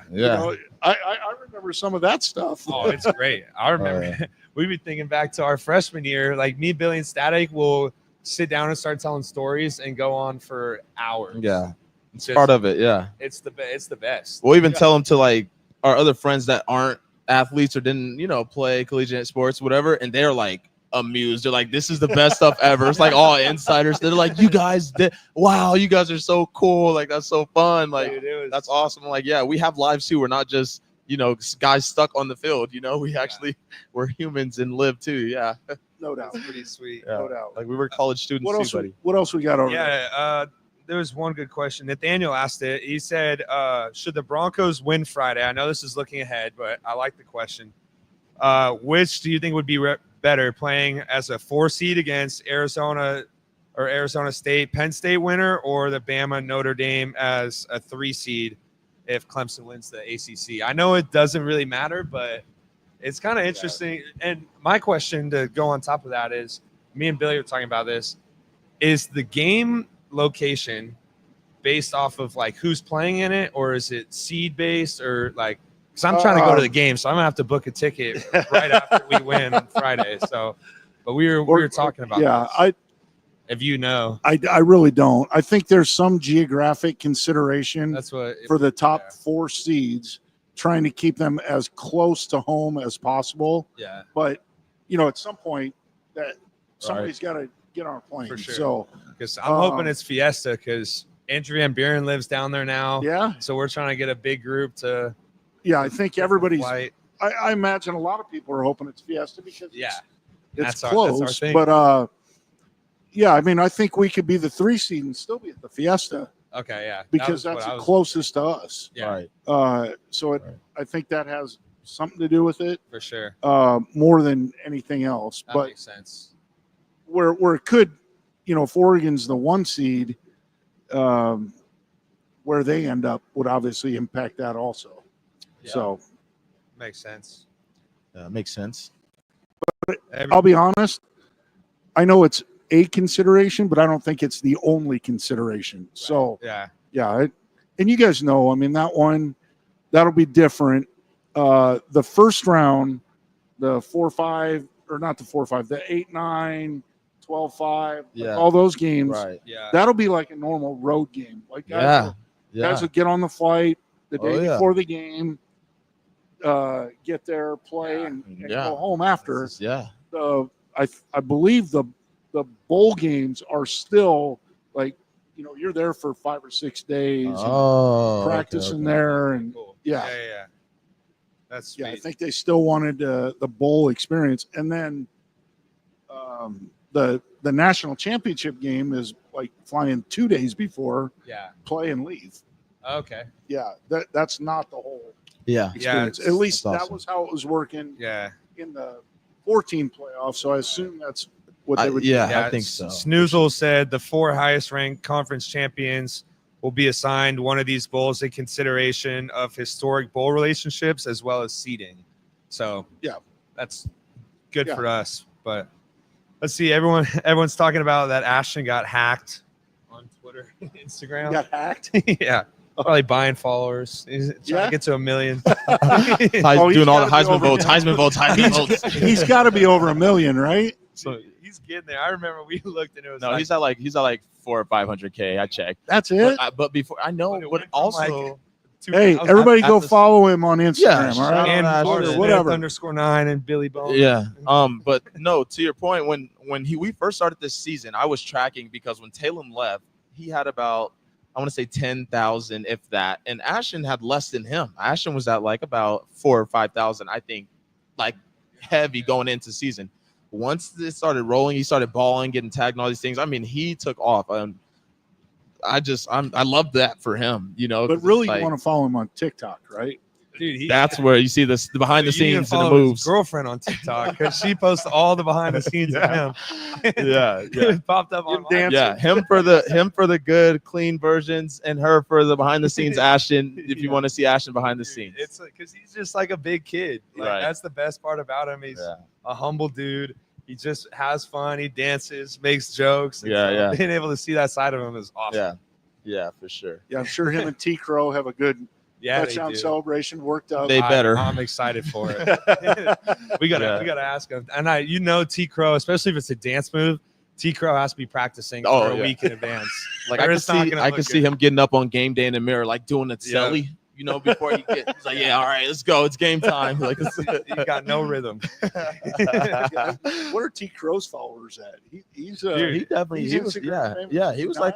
remember some of that stuff. Oh, it's great. I remember we'd be thinking back to our freshman year. Like me, Billy, and Static will sit down and start telling stories and go on for hours. Yeah, it's part of it. Yeah, it's the best. We'll even tell them to like our other friends that aren't athletes or didn't play collegiate sports, whatever, and they're like amused. They're like, this is the best stuff ever. It's like all insiders. They're like, you guys wow, you guys are so cool. Like, that's so fun. Like, dude, that's awesome. Like, yeah, we have lives too. We're not just guys stuck on the field. We actually we're humans and live too. Yeah, no doubt. That's pretty sweet. No doubt. Like, we were college students. What else we got over there? There was one good question. Nathaniel asked it. He said, should the Broncos win Friday? I know this is looking ahead, but I like the question. Which do you think would be better, playing as a 4 seed against Arizona or Arizona State, Penn State winner, or the Bama Notre Dame as a 3 seed if Clemson wins the ACC? I know it doesn't really matter, but it's kind of interesting. And my question to go on top of that is, me and Billy were talking about this, is the game location based off of like who's playing in it, or is it seed based, or like, because I'm trying to go to the game, so I'm gonna have to book a ticket right after we win on Friday. So, but we were talking about this. I really don't. I think there's some geographic consideration for the top 4 seeds, trying to keep them as close to home as possible. Yeah. But at some point that somebody's got to get on a plane. For sure. So, because I'm hoping it's Fiesta, because Andrew Van Buren lives down there now. Yeah. So we're trying to get a big group to. Yeah, I think everybody's. I imagine a lot of people are hoping it's Fiesta because it's close. That's our thing. But I mean, I think we could be the 3 seed and still be at the Fiesta. Okay, yeah. Because that's the closest to us. Yeah. Right. I think that has something to do with it. For sure. More than anything else. That makes sense. Where it could, if Oregon's the 1 seed, where they end up would obviously impact that also. Yeah. So makes sense. Makes sense. But I'll be honest, I know it's a consideration, but I don't think it's the only consideration. Right. So and you guys know, I mean, that'll be different. The first round, the 4-5, or not the 4-5, the 8-9, 12-5, all those games. Right. Yeah. That'll be like a normal road game. Like guys will get on the flight the day before the game. Get there, play, and go home after. I believe the bowl games are still like, you're there for 5 or 6 days, practicing there, and that's sweet. I think they still wanted the bowl experience, and then the national championship game is like flying 2 days before, play and leave. Okay. Yeah, that's not the whole. Experience. At least that was how it was working in the 14 playoffs. So I assume that's what they would do. I think so. Snoozle said the 4 highest ranked conference champions will be assigned one of these bowls in consideration of historic bowl relationships as well as seeding. So that's good for us. But let's see, everyone's talking about that Ashton got hacked on Twitter, Instagram. Got hacked? Yeah. Probably buying followers. He's trying to get to 1 million. Doing all the Heisman votes. He's got to be over 1 million, right? So he's getting there. I remember we looked and it was he's at like 400,000 or 500K. I checked. That's it. But before I know, but also. Hey, everybody go follow him on Instagram, all right? And whatever _9 and Billy Bowens. Yeah. But no, to your point, when we first started this season, I was tracking because when Talon left, he had about, I want to say 10,000, if that. And Ashton had less than him. Ashton was at like about 4,000 or 5,000, I think, like heavy going into season. Once it started rolling, he started balling, getting tagged and all these things. I mean, he took off. I love that for him, But really, you want to follow him on TikTok, right? Dude, that's where you see the behind the scenes and the moves. His girlfriend on TikTok because she posts all the behind the scenes of him. Yeah. It popped up on dancing. Yeah, him for the good, clean versions, and her for the behind the scenes Ashton. If you want to see Ashton behind the scenes, it's because he's just like a big kid. Like, right. That's the best part about him. He's a humble dude. He just has fun. He dances, makes jokes. Yeah. Being able to see that side of him is awesome. Yeah, for sure. Yeah, I'm sure him and T. Crow have a good touchdown celebration worked up. They better. I'm excited for it. we gotta ask him. And T. Crow, especially if it's a dance move, T. Crow has to be practicing for a week in advance. Like I can see him getting up on game day in the mirror, like doing a celly. You know, before he gets, he's like, yeah, all right, let's go. It's game time. Like, you got no rhythm. What are T. Crow's followers at? He was like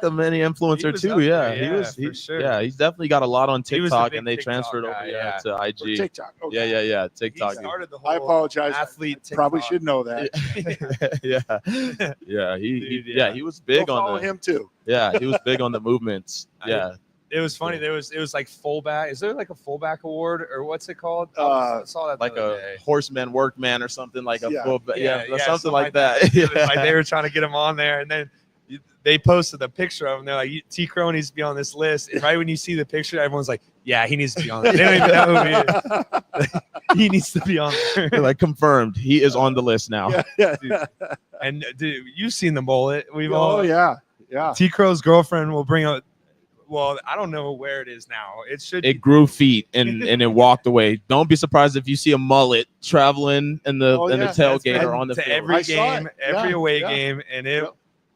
a mini influencer too. He's definitely got a lot on TikTok, and they transferred over to IG. TikTok. Okay. Yeah, TikTok. He started the whole I apologize. Athlete TikTok. Probably should know that. He was big on follow him too. Yeah, he was big on the movements. Yeah. It was funny. It was like fullback. Is there like a fullback award or what's it called? I saw that like a horseman workman or something like a fullback. Something like that. Like they were trying to get him on there, and then they posted a picture of him. They're like, T. Crow needs to be on this list. And right when you see the picture, everyone's like, yeah, he needs to be on there. They don't even know who he is. He needs to be on there. They're like, confirmed. He is on the list now. Dude. And dude, you've seen the mullet. Yeah. T. Crow's girlfriend will bring up. Well, I don't know where it is now. It grew feet and it walked away. Don't be surprised if you see a mullet traveling in the tailgate or on the field. Every game, every away game, and it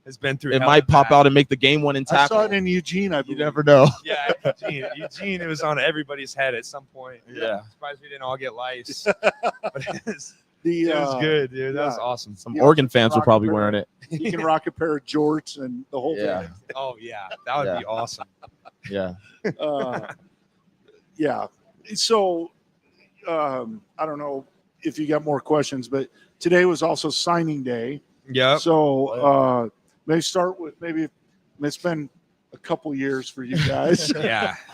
has been through. It might pop out and make the game winning tackle. I saw it in Eugene. You never know. Yeah, Eugene. It was on everybody's head at some point. Yeah. I'm surprised we didn't all get lice. But it was good, dude. That was awesome. Some Oregon fans were probably wearing it. You can rock a pair of jorts and the whole thing. Oh yeah, that would be awesome. Yeah. So, I don't know if you got more questions, but today was also signing day. Yeah. So, maybe start with it's been a couple years for you guys.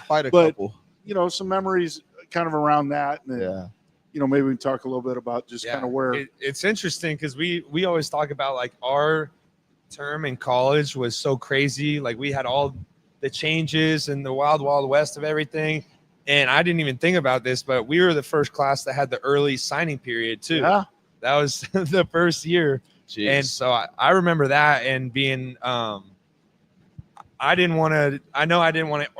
Quite a couple. Some memories kind of around that. And maybe we can talk a little bit about just kind of where it's interesting because we always talk about like our term in college was so crazy. Like we had all the changes and the wild west of everything. And I didn't even think about this, but we were the first class that had the early signing period too. Yeah. That was the first year. Jeez. And so I remember that and being, I didn't want to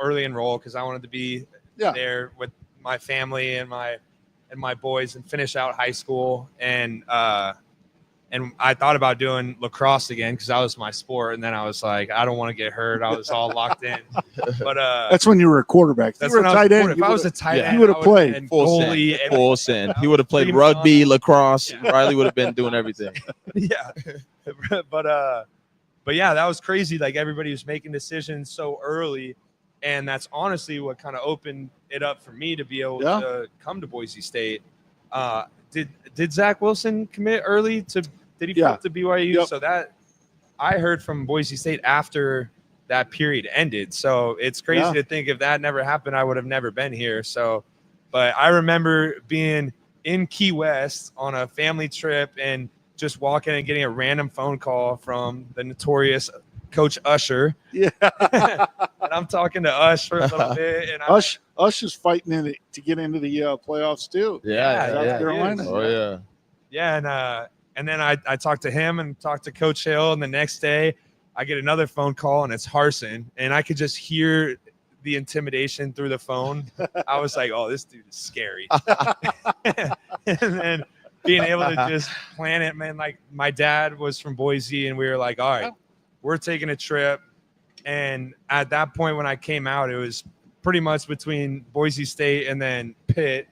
early enroll because I wanted to be there with my family and my boys and finish out high school. And I thought about doing lacrosse again because that was my sport. And then I was like, I don't want to get hurt. I was all locked in. But that's when you were a quarterback. That's when I was a tight end. If I was a tight end, you would have played full send. He would have played rugby, lacrosse. Riley would have been doing everything. But yeah, that was crazy. Like everybody was making decisions so early. And that's honestly what kind of opened it up for me to be able to come to Boise State. Did Zach Wilson commit early to? Did he flip to BYU? Yep. So that I heard from Boise State after that period ended. So it's crazy to think if that never happened, I would have never been here. So, but I remember being in Key West on a family trip and just walking and getting a random phone call from the notorious Coach Usher. Yeah. And I'm talking to Ush for a little bit. And Ush is fighting to get into the playoffs too. Yeah. Carolina. Oh yeah. Yeah, and then I talked to him and talked to Coach Hill, and the next day I get another phone call and it's Harsin, and I could just hear the intimidation through the phone. I was like, oh, this dude is scary. And then being able to just plan it, man. Like my dad was from Boise, and we were like, all right, we're taking a trip. And at that point, when I came out, it was pretty much between Boise State and then Pitt.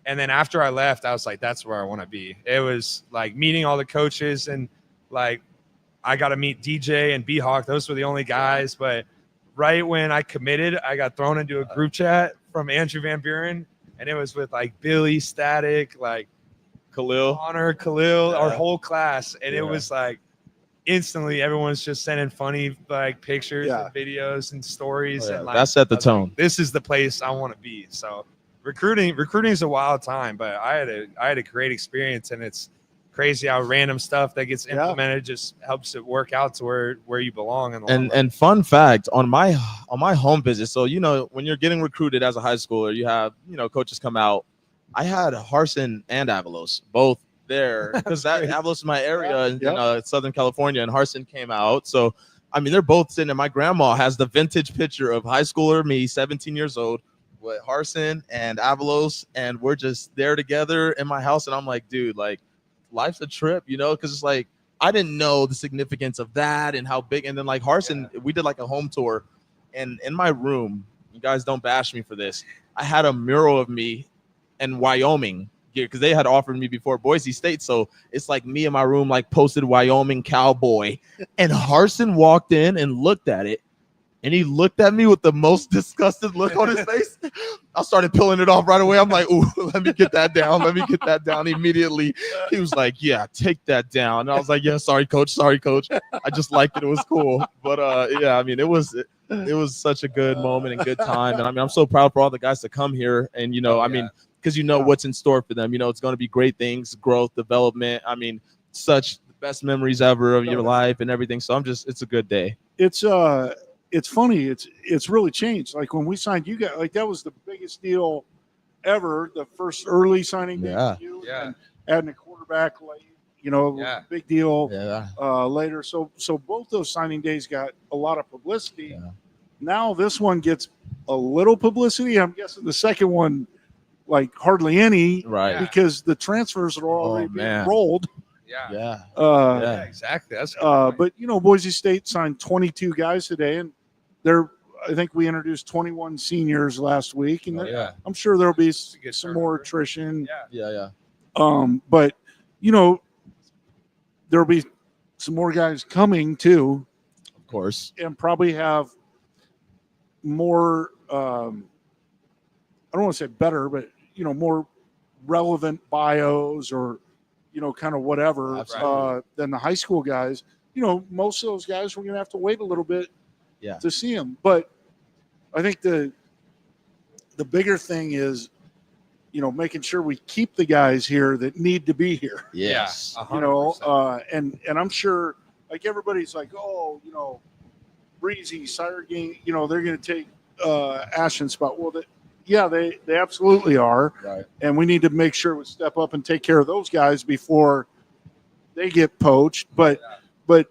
And then after I left, I was like, that's where I want to be. It was like meeting all the coaches, and like I got to meet DJ and B-Hawk. Those were the only guys. But right when I committed, I got thrown into a group chat from Andrew Van Buren, and it was with like Billy, Static, like Khalil, our whole class. And it was like instantly everyone's just sending funny like pictures and videos and stories. And like, that set the tone. Like, this is the place I want to be. So recruiting is a wild time, but I had a great experience, and it's crazy how random stuff that gets implemented just helps it work out to where you belong. And fun fact on my home visit, so when you're getting recruited as a high schooler, you have coaches come out. I had Harsin and Avalos both there because that Avalos is my area in Southern California, and Harsin came out. So I mean, they're both sitting. And my grandma has the vintage picture of high schooler me, 17 years old, with Harsin and Avalos, and we're just there together in my house. And I'm like, dude, like, life's a trip, because it's like I didn't know the significance of that and how big. And then like Harsin, we did like a home tour, and in my room, you guys don't bash me for this, I had a mural of me in Wyoming because they had offered me before Boise State. So it's like me in my room, like posted Wyoming cowboy, and Harsin walked in and looked at it. And he looked at me with the most disgusted look on his face. I started peeling it off right away. I'm like, ooh, let me get that down. Let me get that down immediately. He was like, yeah, take that down. And I was like, yeah, sorry, coach. Sorry, coach. I just liked it. It was cool. But, yeah, I mean, it was such a good moment and good time. And, I mean, I'm so proud for all the guys to come here. And, I mean, because what's in store for them. It's going to be great things, growth, development. I mean, such the best memories ever of your life and everything. So it's a good day. It's funny. It's really changed. Like when we signed you guys, like that was the biggest deal ever. The first early signing day for you, and adding a quarterback late, big deal later. So both those signing days got a lot of publicity. Yeah. Now this one gets a little publicity. I'm guessing the second one, like hardly any, right? Because the transfers are already being rolled. Yeah, exactly. That's but Boise State signed 22 guys today, and I think we introduced 21 seniors last week, and I'm sure there'll be some more attrition. But there'll be some more guys coming too, of course, and probably have more. I don't want to say better, but more relevant bios or kind of whatever than the high school guys. Most of those guys we're going to have to wait a little bit to see them. But I think the bigger thing is, making sure we keep the guys here that need to be here. Yes. And I'm sure like everybody's like, Breezy, Sire-Game, they're going to take Ashton's spot. Well, they absolutely are. Right. And we need to make sure we step up and take care of those guys before they get poached. But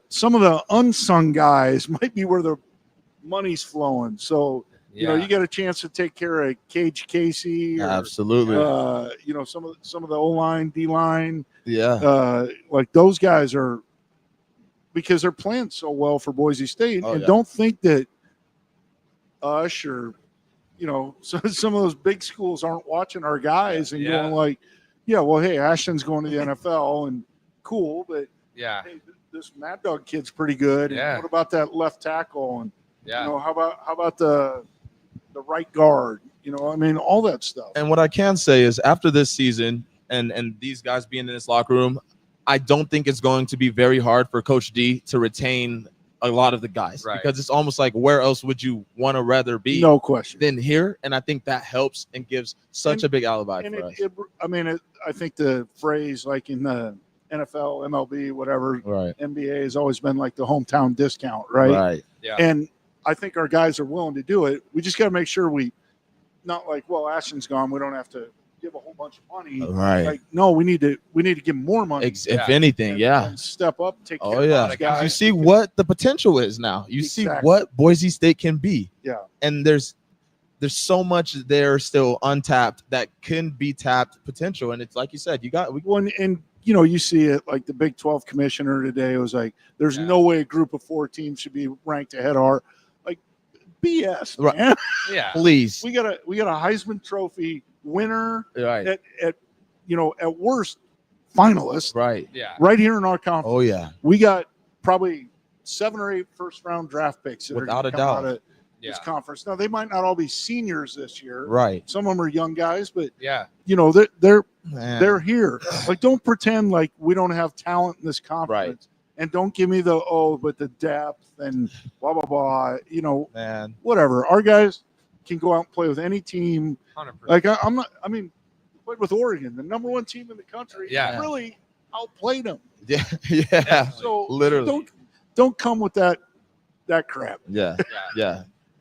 some of the unsung guys might be where the money's flowing. So, you got a chance to take care of Cage Casey. Or, absolutely. Some of the O-line, D-line. Yeah. Like those guys are, because they're playing so well for Boise State. Don't think that Ush or so some of those big schools aren't watching our guys and going like, hey, Ashton's going to the NFL and cool, but hey, this Mad Dog kid's pretty good. And what about that left tackle? And how about the right guard? All that stuff. And what I can say is after this season and these guys being in this locker room, I don't think it's going to be very hard for Coach D to retain a lot of the guys, because it's almost like where else would you want to rather be? No question. Than here, and I think that helps and gives such a big alibi for us. I think the phrase like in the NFL, MLB, whatever, NBA has always been like the hometown discount, right? Right. Yeah. And I think our guys are willing to do it. We just got to make sure we not like, well, Ashton's gone, we don't have to give a whole bunch of money. Right. Like, no, we need to give more money. If anything, and step up, take care of those guys. You see what the potential is now. You see what Boise State can be. Yeah. And there's so much there still untapped that can be tapped potential. And it's like you said, you see it like the Big 12 commissioner today was like, there's no way a group of 4 teams should be ranked ahead of our BS, man. Yeah. Please. We got a Heisman Trophy winner at worst finalist. Right. Yeah. Right here in our conference. Oh yeah. We got probably 7 or 8 first-round draft picks that without are doubt. out of this conference. Now they might not all be seniors this year. Right. Some of them are young guys, but they're here. Like, don't pretend like we don't have talent in this conference. Right. And don't give me but the depth and blah blah blah. Man. Whatever. Our guys can go out and play with any team. 100%. Like I'm not. I mean, played with Oregon, the number one team in the country. Yeah. Really outplayed them. Yeah, yeah. So Literally. don't come with that crap. Yeah.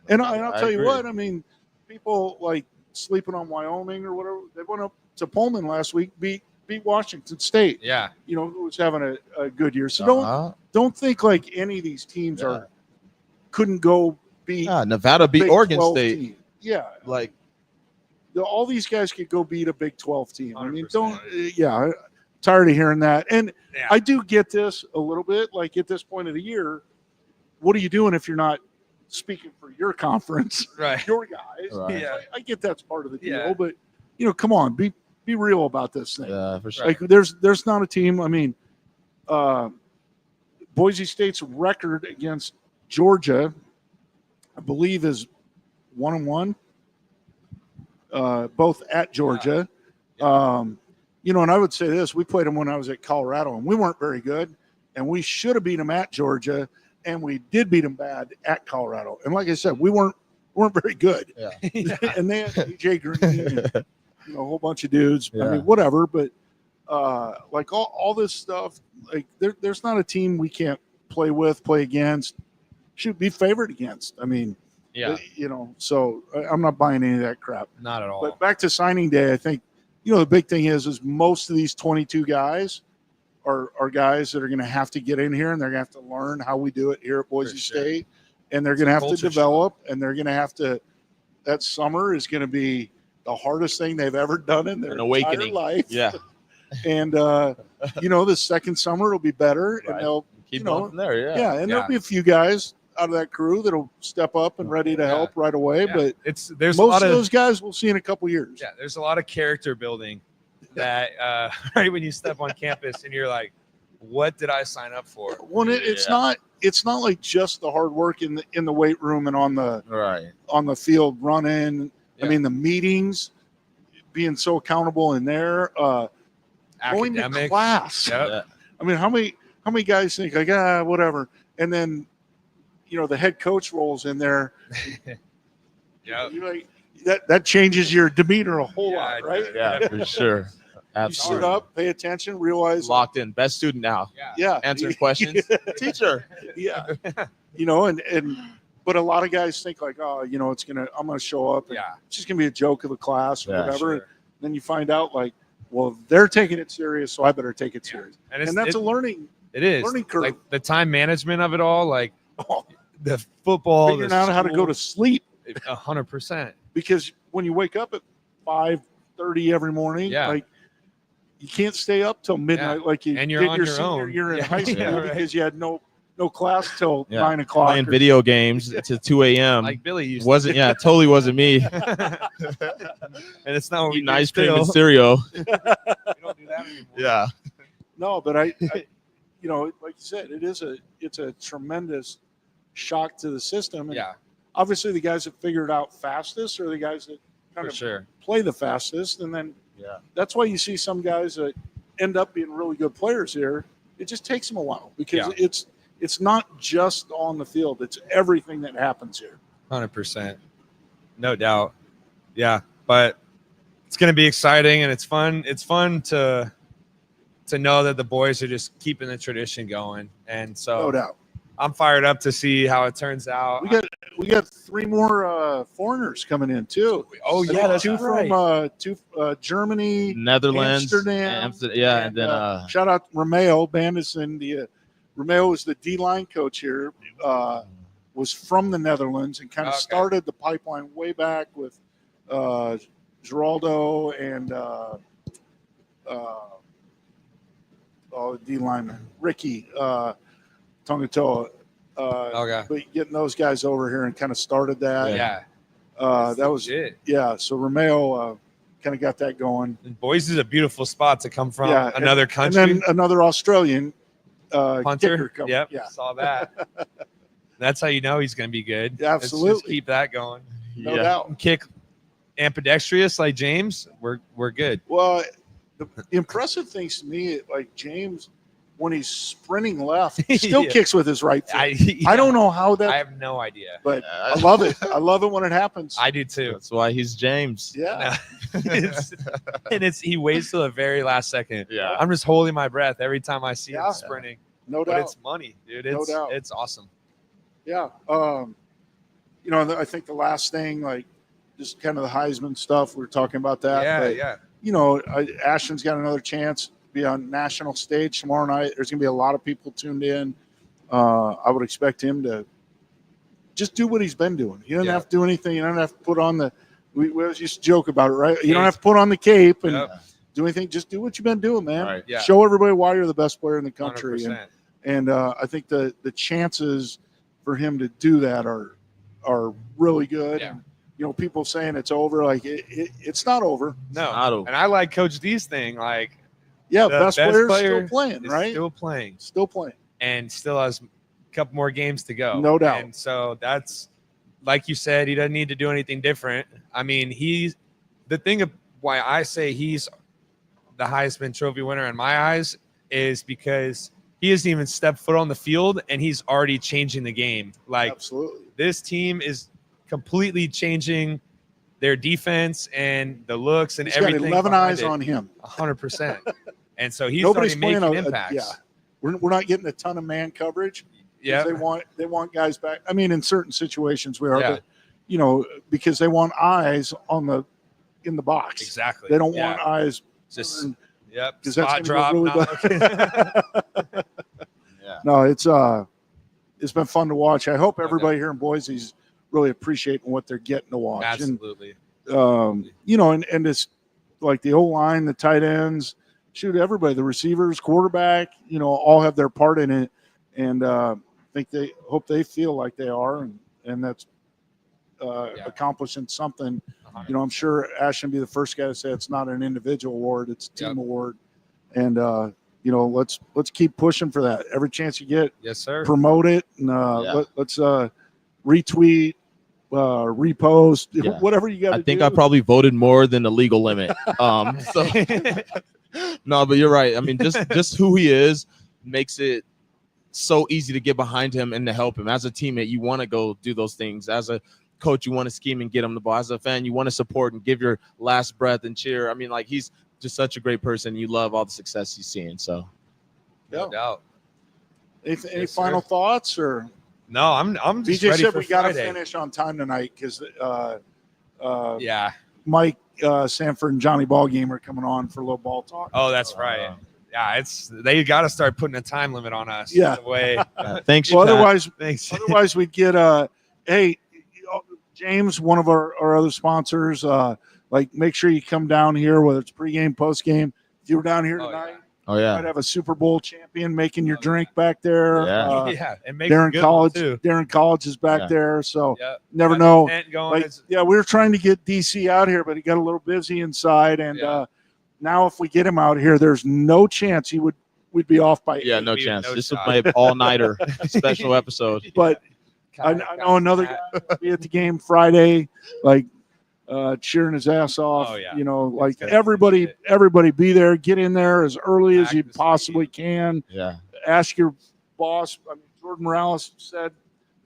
And I'll tell you agree. what. I mean, people like sleeping on Wyoming or whatever. They went up to Pullman last week, beat Washington State. Yeah. You know, who was having a good year. So don't think like any of these teams couldn't go beat. Nevada beat Big Oregon 12 State. team. Yeah. Like, All these guys could go beat a Big 12 team. I mean, 100%. I'm tired of hearing that. And Yeah. I do get this a little bit. Like at this point of the year, what are you doing if you're not speaking for your conference, Right. your guys? Right. Yeah. I get that's part of the deal, Yeah. but come on, be real about this thing. yeah, for sure. Like there's not a team. I mean, Boise State's record against Georgia, I believe, is 1-1. Both at Georgia. And I would say this: we played them when I was at Colorado, and we weren't very good, and we should have beat them at Georgia, and we did beat them bad at Colorado. And like I said, we weren't very good. Yeah. And they had AJ Green and a whole bunch of dudes. Yeah. I mean, whatever. But like all this stuff, like there's not a team we can't play with, play against, should be favored against. I mean, Yeah. So I'm not buying any of that crap. Not at all. But back to signing day, I think the big thing is most of these 22 guys are guys that are going to have to get in here, and they're going to have to learn how we do it here at Boise State, and they're going to have to develop, and they're going to have to. That summer is going to be the hardest thing they've ever done in their entire life. Yeah. And the second summer will be better, Right. and they'll Keep going from there. Yeah. and there'll be a few guys out of that crew that'll step up and ready to help right away. Yeah. But there's most a lot of those guys we'll see in a couple years. Yeah, there's a lot of character building that right when you step on campus and you're like, what did I sign up for? Well, it's not like just the hard work in the weight room and on the field running. Yeah. I mean, the meetings, being so accountable in there, going to class. Yep. Yeah. I mean, how many guys think like whatever, and then the head coach rolls in there. Yeah. You're like, that changes your demeanor a whole lot, right? Yeah, for sure. Absolutely. You sit up, pay attention, realize Locked in. Best student now. Yeah. Answering questions. Teacher. Yeah. But a lot of guys think like, I'm gonna show up. And it's just gonna be a joke of the class or whatever. Sure. And then you find out like, well, they're taking it serious, so I better take it serious. And that's a learning. It is learning curve. like the time management of it all, like the football, figuring out how to go to sleep. 100%. Because when you wake up at 5:30 every morning, like you can't stay up till midnight like you and you're did on your your senior own. year in high school Right. because you had no class till 9 o'clock. Playing video games to 2 a.m. Like Billy used wasn't. Yeah, totally wasn't me. and it's not what we Eating do ice cream still. and cereal. We don't do that anymore. Yeah. No, but I like you said, it's a tremendous shock to the system. And obviously the guys that figure it out fastest are the guys that kind of play the fastest. And then that's why you see some guys that end up being really good players here. It just takes them a while because it's not just on the field. It's everything that happens here. 100%. No doubt. Yeah. But it's going to be exciting and it's fun. It's fun to know that the boys are just keeping the tradition going. And so No doubt. I'm fired up to see how it turns out. We got 3 more foreigners coming in too. Oh yeah, that's two right. from Germany, Netherlands, Amsterdam. and then shout out Romeo Bandison. Romeo is the D-line coach here. Was from the Netherlands and kind of started the pipeline way back with Geraldo and D lineman Ricky Tongatoa. But getting those guys over here and kind of started that. That was it. Yeah. So Romeo kind of got that going. And Boise is a beautiful spot to come from. Another country. And then another Australian punter. kicker Yep. Saw that. That's how you know he's going to be good. Yeah, absolutely. Let's just keep that going. No doubt. Kick ambidextrous like James. We're good. Well, the impressive things to me, like James, when he's sprinting left, he still kicks with his right foot. I don't know how that. I have no idea. But I love it. I love it when it happens. I do too. That's why he's James. Yeah. He waits till the very last second. Yeah. I'm just holding my breath every time I see him sprinting. No But doubt. it's money, dude. No doubt. It's awesome. Yeah. I think the last thing, like, just kind of the Heisman stuff, we were talking about that. Yeah, but, Ashton's got another chance to be on national stage tomorrow night. There's going to be a lot of people tuned in. I would expect him to just do what he's been doing. He doesn't have to do anything. You don't have to put on the – we always used to joke about it, right? You don't have to put on the cape and do anything. Just do what you've been doing, man. Right. Yeah. Show everybody why you're the best player in the country. 100%. And I think the chances for him to do that are really good. Yeah. And, people saying it's over, like it's not over. No. Not over. And I like Coach D's thing. Like, Yeah, the best player's player still playing, is right? Still playing. Still playing. And still has a couple more games to go. No doubt. And so that's, like you said, he doesn't need to do anything different. I mean, the thing of why I say he's the Heisman Trophy winner in my eyes is because he hasn't even stepped foot on the field and he's already changing the game. Like, Absolutely. This team is completely changing their defense and the looks and He's everything. got 11 eyes on him. 100%. And so he's Nobody's already playing making impacts. yeah. We're not getting a ton of man coverage. Yeah. They want guys back. I mean, in certain situations we are, Yeah. but because they want eyes in the box. Exactly. They don't want eyes. Just Because that's spot drop. really Not bad. looking. No, it's been fun to watch. I hope everybody here in Boise's really appreciating what they're getting to watch. Absolutely. And, and it's like the O-line, the tight ends, shoot, everybody, the receivers, quarterback, all have their part in it. And hope they feel like they are, and that's accomplishing something. I'm sure Ashton will be the first guy to say it's not an individual award, it's a team award. And, let's keep pushing for that. Every chance you get, Yes, sir. promote it, and let's retweet, repost, whatever you got to do. I think I probably voted more than the legal limit. No, but you're right. I mean, just who he is makes it so easy to get behind him and to help him. As a teammate, you want to go do those things. As a coach, you want to scheme and get him the ball. As a fan, you want to support and give your last breath and cheer. I mean, like, he's just such a great person. You love all the success he's seeing. So, No doubt. Any final thoughts or? No, I'm just BJ ready said for we got to Friday. finish on time tonight because Yeah. Mike Sanford and Johnny Ballgame are coming on for a little ball talk. Oh, that's right. Yeah, they got to start putting a time limit on us. Yeah. The way. thanks. Well, Pat. Thanks. otherwise we'd get hey, James, one of our other sponsors, make sure you come down here, whether it's pregame, postgame. If you were down here tonight, Oh you yeah. might have a Super Bowl champion making your drink back there. Yeah. Yeah, and make Darren a good College, one, too. Darren College is back Yeah. there, so Yeah. never Got know. the tent going. We were trying to get DC out here, but he got a little busy inside, and now if we get him out here, there's no chance we'd be off by Yeah, 8. no Be chance. no This is shot. my all-nighter special episode. But I know another guy will be at the game Friday, cheering his ass off. Oh, yeah. Like It's gonna everybody be it. everybody be there, get in there as early as you Practice possibly speed. can. Yeah. Ask your boss. I mean, Jordan Morales said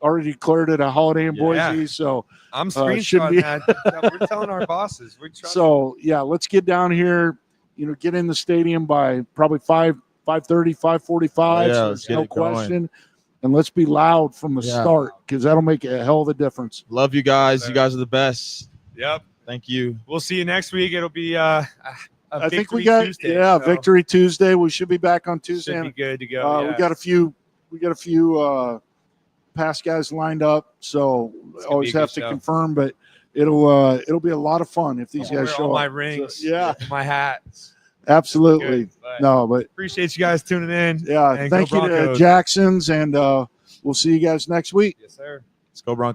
already declared it a holiday in Yeah. Boise, so I'm should screenshotting be- that. We're telling our bosses. We're trying. so yeah, let's get down here. Get in the stadium by probably 5:30, 5:45. Yeah, so let's there's get no it going. question. And let's be loud from the Yeah. start because that'll make a hell of a difference. Love you guys. You guys are the best. Yep. Thank you. We'll see you next week. It'll be I think we Victory got Tuesday, so Victory Tuesday. We should be back on Tuesday. Should be good to go. We got a few past guys lined up, so It's gonna always be a have good to show. confirm. But it'll be a lot of fun if these I'll guys wear show all up. my So, rings. yeah, My hats. absolutely. Good, but No, but appreciate you guys tuning in. yeah, And thank go you to Broncos. Jacksons, and we'll see you guys next week. Yes, sir. Let's go Broncos.